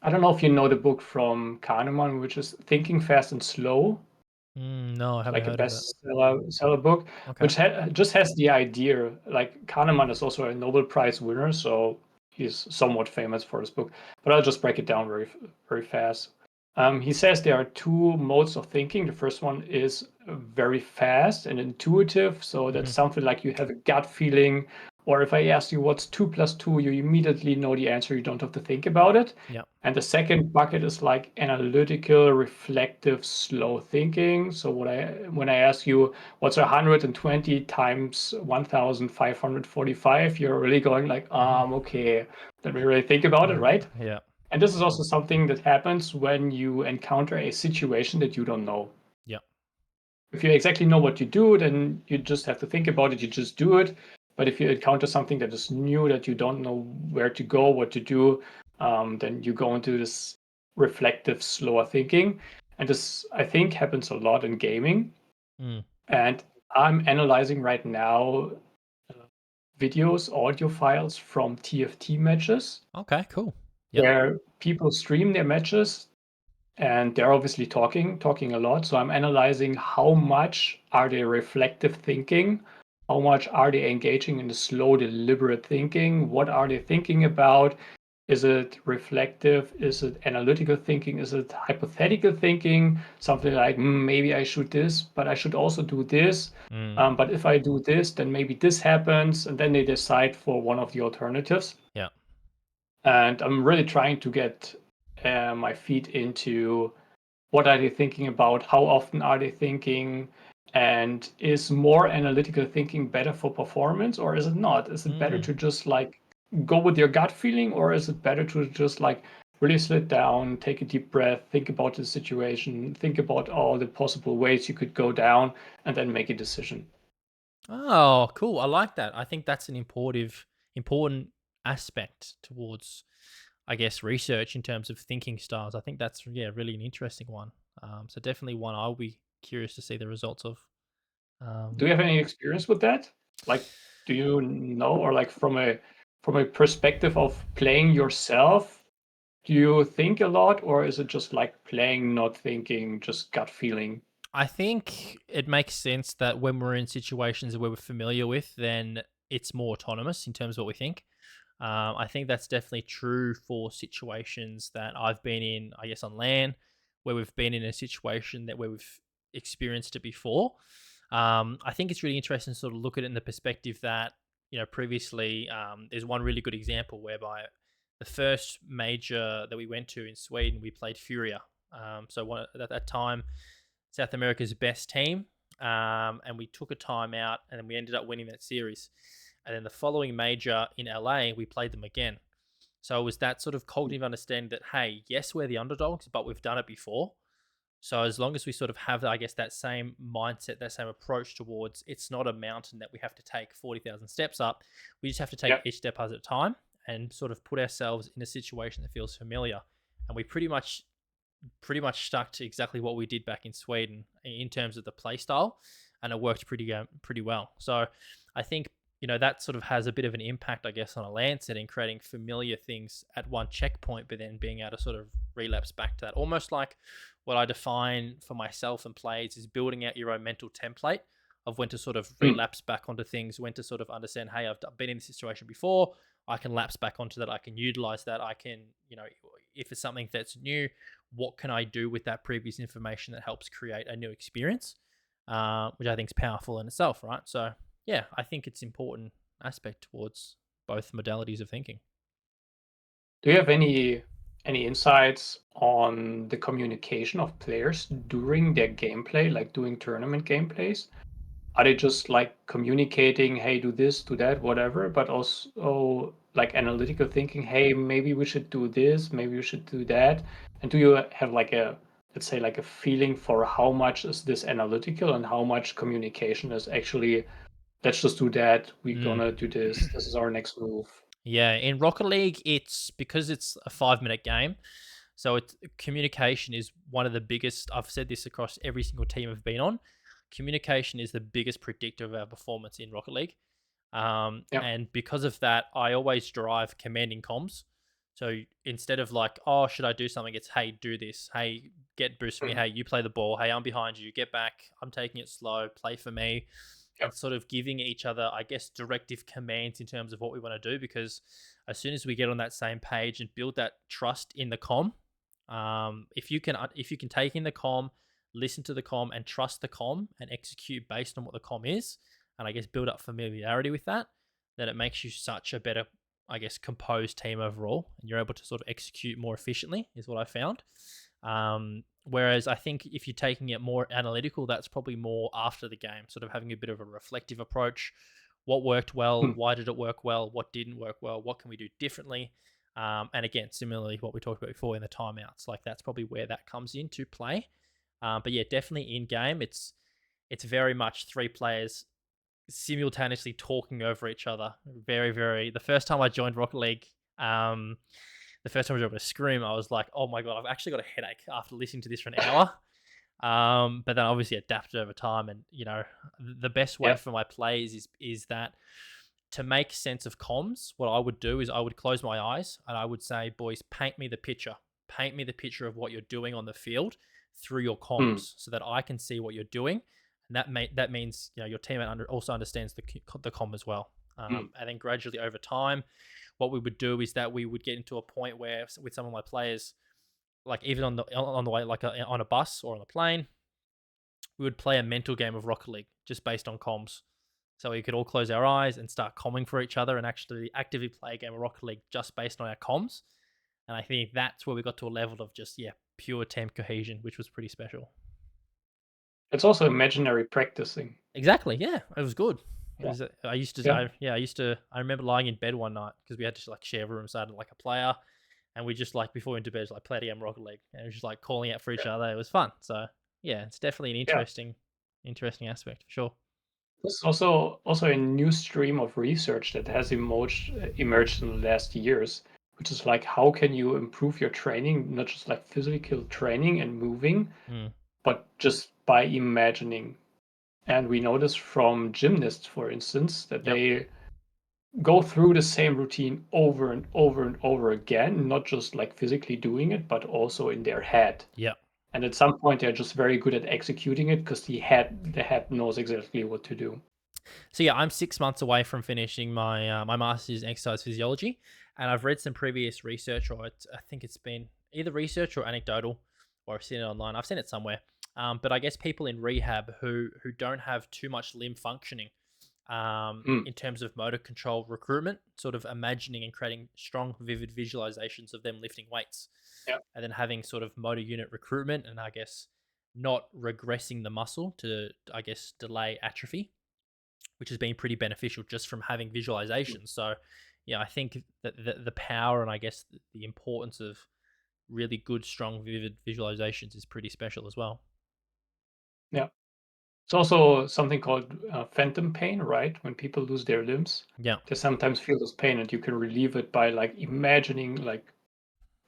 I don't know if you know the book from Kahneman, which is Thinking Fast and Slow. No, I It's haven't like a heard of it. bestseller book, Okay. which just has the idea. Like Kahneman is also a Nobel Prize winner, so he's somewhat famous for his book. But I'll just break it down very fast. He says there are two modes of thinking. The first one is very fast and intuitive. So that's Hmm. something like you have a gut feeling, or if I ask you what's 2 plus 2, you immediately know the answer. You don't have to think about it. Yeah. And the second bucket is like analytical, reflective, slow thinking. So when I ask you what's 120 times 1545, you're really going like, Hmm. okay, let me really think about it, right? Yeah. And this is also something that happens when you encounter a situation that you don't know. Yeah. If you exactly know what you do, then you just have to think about it, you just do it. But if you encounter something that is new, that you don't know where to go, what to do, then you go into this reflective, slower thinking. And this, I think, happens a lot in gaming. Mm. And I'm analyzing right now uh, videos, audio files from TFT matches Okay, cool. Yep. where people stream their matches and they're obviously talking a lot. So I'm analyzing how much are they reflective thinking, how much are they engaging in the slow deliberate thinking, what are they thinking about, is it reflective, is it analytical thinking, is it hypothetical thinking, something like maybe I should this but I should also do this, Mm. but if I do this then maybe this happens, and then they decide for one of the alternatives. Yeah. And I'm really trying to get my feet into what are they thinking about, how often are they thinking, and is more analytical thinking better for performance or is it not? Is it better Mm. to just like go with your gut feeling, or is it better to just like really sit down, take a deep breath, think about the situation, think about all the possible ways you could go down, and then make a decision? Oh, cool. I like that. I think that's an important aspect towards, I guess, research in terms of thinking styles. I think that's, yeah, really an interesting one. So definitely one I'll be curious to see the results of. Do Um, you have any experience with that? Like, do you know, or like from a perspective of playing yourself, do you think a lot, or is it just like playing, not thinking, just gut feeling? I think it makes sense that when we're in situations where we're familiar with, then it's more autonomous in terms of what we think. I think that's definitely true for situations that I've been in, I guess, on land, where we've been in a situation that where we've experienced it before. I think it's really interesting to sort of look at it in the perspective that, previously, there's one really good example whereby the first major that we went to in Sweden, we played Furia. So at that time, South America's best team, and we took a time out, and then we ended up winning that series. And then the following major in LA, we played them again. So it was that sort of cognitive understanding that, hey, yes, we're the underdogs, but we've done it before. So as long as we sort of have, I guess, that same mindset, that same approach towards, it's not a mountain that we have to take 40,000 steps up. We just have to take Yeah. each step at a time and sort of put ourselves in a situation that feels familiar. And we pretty much stuck to exactly what we did back in Sweden in terms of the play style, and it worked pretty well. So I think that sort of has a bit of an impact, I guess, on a land setting, creating familiar things at one checkpoint, but then being able to sort of relapse back to that, almost like what I define for myself and plays is building out your own mental template of when to sort of Mm. relapse back onto things, when to sort of understand, hey, I've been in this situation before. I can lapse back onto that. I can utilize that. I can, if it's something that's new, what can I do with that previous information that helps create a new experience, which I think is powerful in itself, right? So yeah, I think it's important aspect towards both modalities of thinking. Do you have any insights on the communication of players during their gameplay, like doing tournament gameplays? Are they just like communicating, hey, do this, do that, whatever, but also like analytical thinking, hey, maybe we should do this, maybe we should do that? And do you have like let's say, like a feeling for how much is this analytical and how much communication is actually, let's just do that, we're Mm. gonna do this is our next move? Yeah, in Rocket League, it's because it's a 5 minute game. So it's communication is one of the biggest. I've said this across every single team I've been on. Communication is the biggest predictor of our performance in Rocket League. Yeah. And because of that, I always drive commanding comms. So instead of like, oh, should I do something? It's, hey, do this. Hey, get boost me. Mhm. Hey, you play the ball. Hey, I'm behind you. Get back. I'm taking it slow. Play for me. Yeah. And sort of giving each other, I guess, directive commands in terms of what we want to do. Because as soon as we get on that same page and build that trust in the com, If you can take in the comm, listen to the comm, and trust the comm, and execute based on what the comm is, and I guess build up familiarity with that, then it makes you such a better, I guess, composed team overall, and you're able to sort of execute more efficiently, is what I found. Whereas I think if you're taking it more analytical, that's probably more after the game, sort of having a bit of a reflective approach. What worked well? Hmm. Why did it work well? What didn't work well? What can we do differently? And again, similarly, what we talked about before in the timeouts, like that's probably where that comes into play. But yeah, definitely in game, it's very much three players simultaneously talking over each other. Very, very. The first time I joined Rocket League, the first time I was able to scream, I was like, "Oh my god, I've actually got a headache after listening to this for an hour." But then obviously adapted over time, and the best way Yeah. for my plays is that to make sense of comms, what I would do is I would close my eyes and I would say, "Boys, paint me the picture. Paint me the picture of what you're doing on the field through your Hmm. comms, so that I can see what you're doing." And that means your teammate also understands the comm as well. Hmm. And then gradually over time, what we would do is that we would get into a point where with some of my players, like even on the way, like on a bus or on a plane, we would play a mental game of Rocket League just based on comms. So we could all close our eyes and start comming for each other and actually actively play a game of Rocket League just based on our comms. And I think that's where we got to a level of just pure team cohesion, which was pretty special. It's also imaginary practicing. Exactly. Yeah, it was good. It Yeah. was. I used to. Yeah. I used to. I remember lying in bed one night because we had to like share rooms. I had like a player, and we just like before we went to bed, just, like played a game of Rocket League, and it was just like calling out for each Yeah. other. It was fun. So yeah, it's definitely an Yeah. interesting aspect for sure. There's also a new stream of research that has emerged in the last years, which is like how can you improve your training, not just like physical training and moving, Mm, but just by imagining. And we notice from gymnasts, for instance, that yep. they go through the same routine over and over and over again, not just like physically doing it, but also in their head. Yep. And at some point, they're just very good at executing it because the head knows exactly what to do. So yeah, I'm 6 months away from finishing my master's in exercise physiology, and I've read some previous research, or I think it's been either research or anecdotal, or I've seen it online. I've seen it somewhere. But I guess people in rehab who don't have too much limb functioning, Mm, in terms of motor control recruitment, sort of imagining and creating strong, vivid visualizations of them lifting weights, yeah. and then having sort of motor unit recruitment, and I guess not regressing the muscle to, I guess, delay atrophy, which has been pretty beneficial just from having Mm, visualization. So, yeah, I think that the power and I guess the importance of really good, strong, vivid visualizations is pretty special as well. yeah. It's also something called phantom pain, right? When people lose their limbs, Yeah. they sometimes feel this pain, and you can relieve it by like imagining, like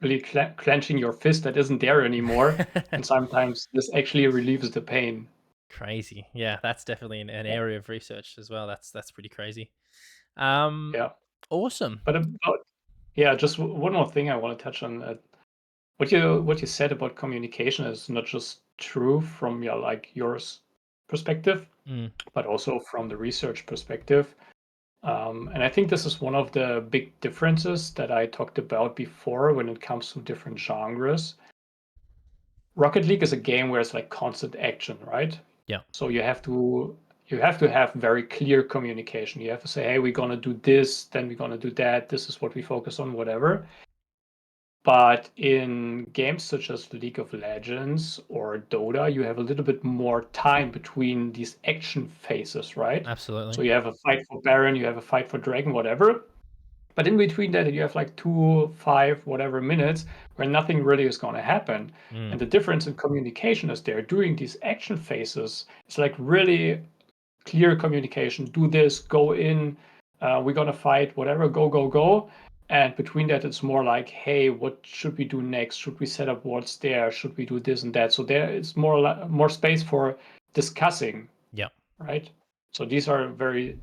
really clenching your fist that isn't there anymore. And sometimes this actually relieves the pain. Crazy. Yeah, that's definitely an Yeah, area of research as well. That's pretty crazy. Um, yeah. awesome. But about, yeah, just one more thing I want to touch on. What you said about communication is not just true from your like yours perspective, Mm, but also from the research perspective. And I think this is one of the big differences that I talked about before when it comes to different genres. Rocket League is a game where it's like constant action, right? yeah. So you have to have very clear communication. You have to say, hey, we're gonna do this, then we're gonna do that. This is what we focus on, whatever. But in games such as League of Legends or Dota, you have a little bit more time between these action phases, right? So Absolutely. you have a fight for Baron, you have a fight for Dragon, whatever. But in between that, you have like 2, 5, whatever minutes where nothing really is going to happen. Mm, And the difference in communication is there during these action phases. It's like really clear communication. Do this, go in, we're going to fight, whatever, go, go, go. And between that, it's more like, hey, what should we do next? Should we set up what's there? Should we do this and that? So there is more space for discussing, yeah. right? So these are very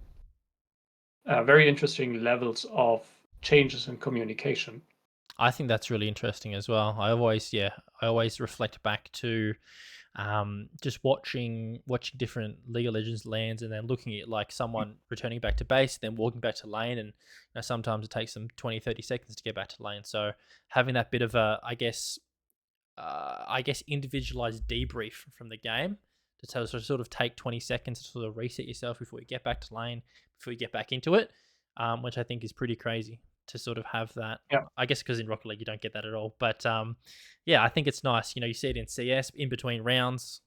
interesting levels of changes in communication. I think that's really interesting as well. I always reflect back to just watching different League of Legends lands, and then looking at like someone returning back to base, then walking back to lane, and sometimes it takes them 20, 30 seconds to get back to lane. So having that bit of a, I guess, I guess, individualized debrief from the game to sort of take 20 seconds to sort of reset yourself before you get back to lane, before you get back into it, which I think is pretty crazy to sort of have that. Yeah. I guess because in Rocket League you don't get that at all. But yeah, I think it's nice. You see it in CS in between rounds.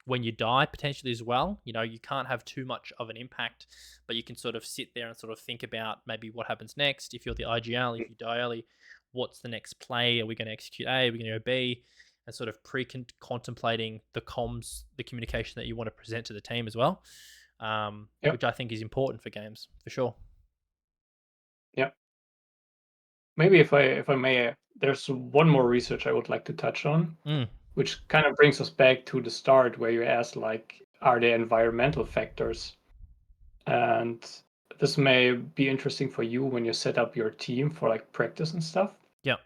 When you die potentially as well, you can't have too much of an impact, but you can sort of sit there and sort of think about maybe what happens next. If you're the IGL, if you die early, what's the next play? Are we going to execute A? Are we going to go B? And sort of contemplating the comms, the communication that you want to present to the team as well, Yeah. which I think is important for games for sure. Yeah. Maybe if I may, there's one more research I would like to touch on, Mm, which kind of brings us back to the start where you asked, like, are there environmental factors? And this may be interesting for you when you set up your team for like practice and stuff, yeah.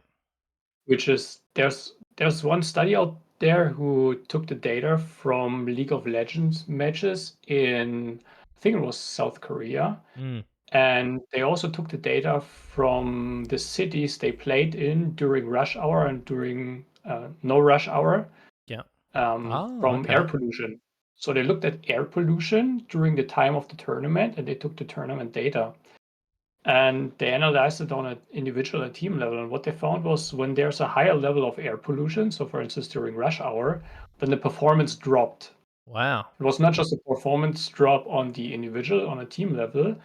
which is there's one study out there who took the data from League of Legends matches in, I think it was South Korea, Mm, and they also took the data from the cities they played in during rush hour and during no rush hour, yeah. Oh, from air okay. pollution. So they looked at air pollution during the time of the tournament and they took the tournament data and they analyzed it on an individual and team level. And what they found was when there's a higher level of air pollution, so for instance during rush hour, then the performance dropped. Wow. It was not just a performance drop on the individual, on a team level,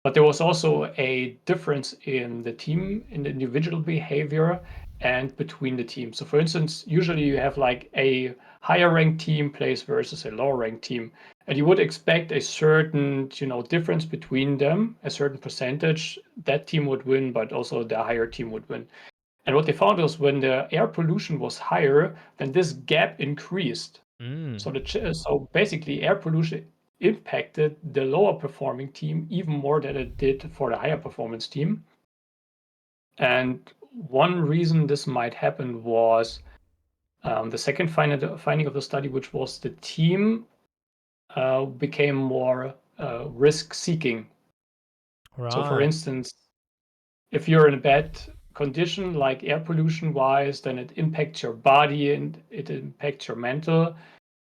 but there was also a difference in the team, in the individual behavior and between the teams. So for instance, usually you have like a higher ranked team plays versus a lower ranked team. And you would expect a certain, difference between them, a certain percentage, that team would win, but also the higher team would win. And what they found was when the air pollution was higher, then this gap increased. Mm, So basically, air pollution impacted the lower performing team even more than it did for the higher performance team. And one reason this might happen was the second finding of the study, which was the team became more risk seeking. So, for right. instance, if you're in a bad condition, like air pollution wise, then it impacts your body and it impacts your mental.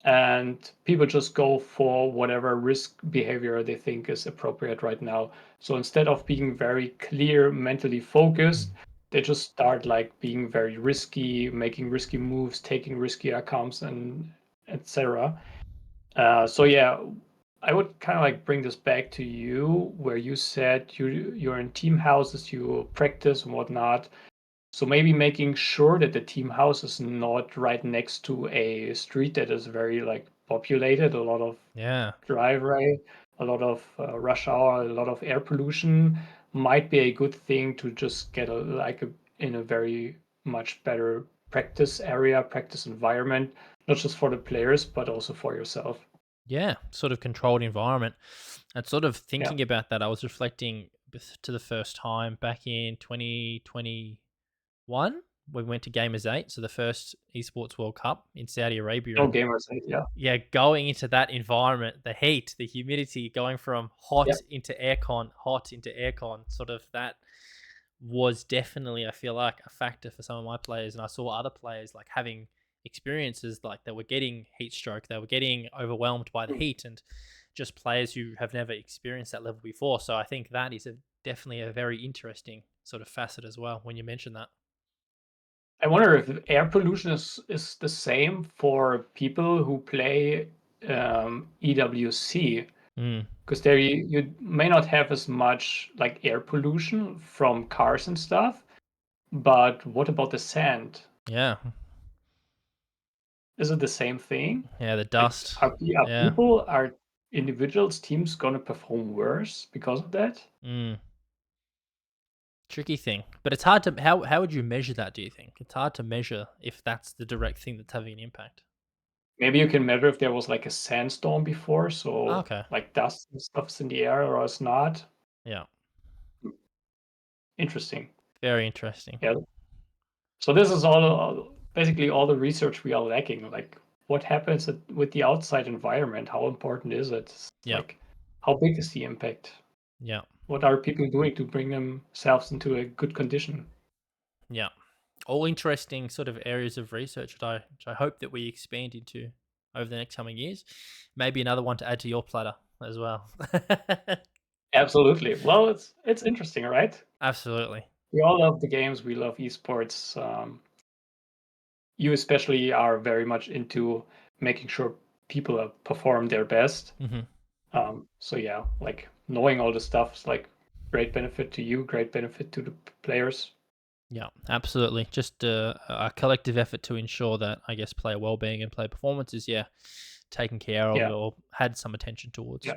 And people just go for whatever risk behavior they think is appropriate right now. So instead of being very clear, mentally focused, they just start like being very risky, making risky moves, taking risky outcomes, and etc. So yeah, I would kind of like bring this back to you, where you said you're in team houses, you practice and whatnot. So maybe making sure that the team house is not right next to a street that is very like populated, a lot of Yeah. driveway, a lot of rush hour, a lot of air pollution might be a good thing to just get in a very much better practice area, practice environment, not just for the players but also for yourself. Yeah. Sort of controlled environment. And sort of Yeah. thinking about that, I was reflecting to the first time back in 2021. We went to Gamers 8, so the first Esports World Cup in Saudi Arabia. No And gamers, yeah. yeah, going into that environment, the heat, the humidity, going from hot Yeah. into aircon, hot into aircon, sort of that was definitely, I feel like, a factor for some of my players. And I saw other players like having experiences like they were getting heat stroke, they were getting overwhelmed by the heat, and just players who have never experienced that level before. So I think that is definitely a very interesting sort of facet as well when you mention that. I wonder if air pollution is the same for people who play EWC, Mm, because there you may not have as much like air pollution from cars and stuff, but what about the sand? yeah, Is it the same thing? yeah, the Like, dust. Yeah. are individuals, teams gonna perform worse because of that? Mm. Tricky thing, but it's hard to how would you measure that? Do you think it's hard to measure if that's the direct thing that's having an impact? Maybe you can measure if there was like a sandstorm before, so Okay, like dust and stuff's in the air or it's not. yeah, Interesting. very interesting. Yeah. So this is all basically all the research we are lacking. Like, what happens with the outside environment? How important is it? It's Yeah, like, how big is the impact? yeah, What are people doing to bring themselves into a good condition? yeah. All interesting sort of areas of research which I hope that we expand into over the next coming years. Maybe another one to add to your platter as well. Absolutely. Well, it's interesting, right? Absolutely. We all love the games. We love esports. You especially are very much into making sure people perform their best. Hmm. So yeah, like knowing all this stuff is like great benefit to you, great benefit to the players. Yeah, absolutely. Just a collective effort to ensure that, I guess, player well-being and player performance is, yeah, taken care of Yeah, or had some attention towards. yeah.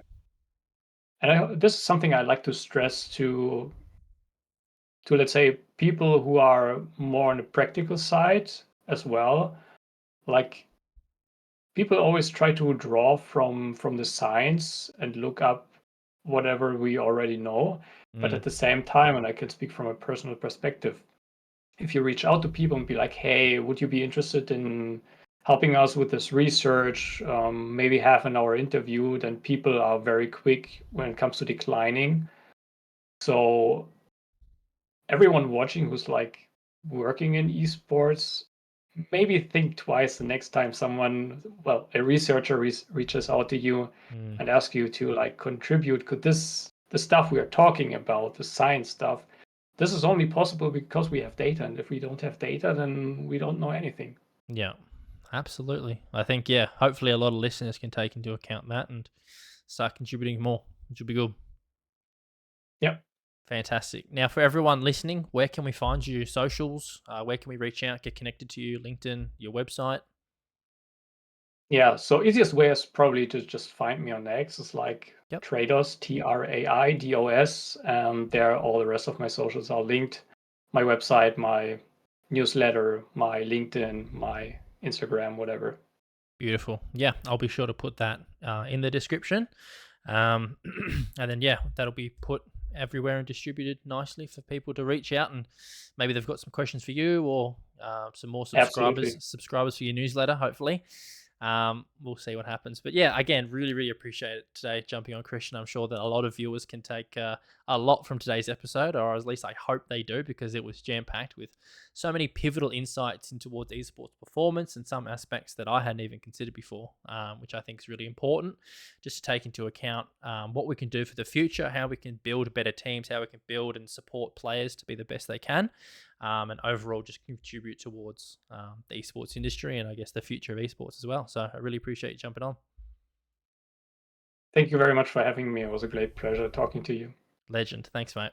And this is something I like to stress to let's say people who are more on the practical side as well. Like people always try to draw from the science and look up whatever we already know, but Mm, at the same time, and I can speak from a personal perspective, if you reach out to people and be like, hey, would you be interested in helping us with this research, maybe half an hour interview, then people are very quick when it comes to declining. So everyone watching who's like working in esports, maybe think twice the next time someone, well, a researcher reaches out to you mm, and asks you to like contribute. Could the stuff we are talking about, the science stuff, this is only possible because we have data, and if we don't have data, then we don't know anything. yeah, absolutely. I think, yeah, hopefully a lot of listeners can take into account that and start contributing more, which will be good. Yeah. Fantastic. Now, for everyone listening, where can we find you? Socials? Where can we reach out, get connected to you? LinkedIn, your website? Yeah, so easiest way is probably to just find me on X. It's like Yep. TrAiDoS, TrAiDOS, and there all the rest of my socials are linked. My website, my newsletter, my LinkedIn, my Instagram, whatever. Beautiful. Yeah, I'll be sure to put that in the description. Um, and then, yeah, that'll be put everywhere and distributed nicely for people to reach out, and maybe they've got some questions for you or some more Absolutely. subscribers for your newsletter, hopefully. We'll see what happens. But yeah, again, really, really appreciate it today jumping on, Christian. I'm sure that a lot of viewers can take a lot from today's episode, or at least I hope they do, because it was jam packed with so many pivotal insights in towards esports performance and some aspects that I hadn't even considered before, which I think is really important just to take into account what we can do for the future, how we can build better teams, how we can build and support players to be the best they can, and overall just contribute towards the esports industry and I guess the future of esports as well. So I really appreciate you jumping on. Thank you very much for having me. It was a great pleasure talking to you. Legend. Thanks, mate.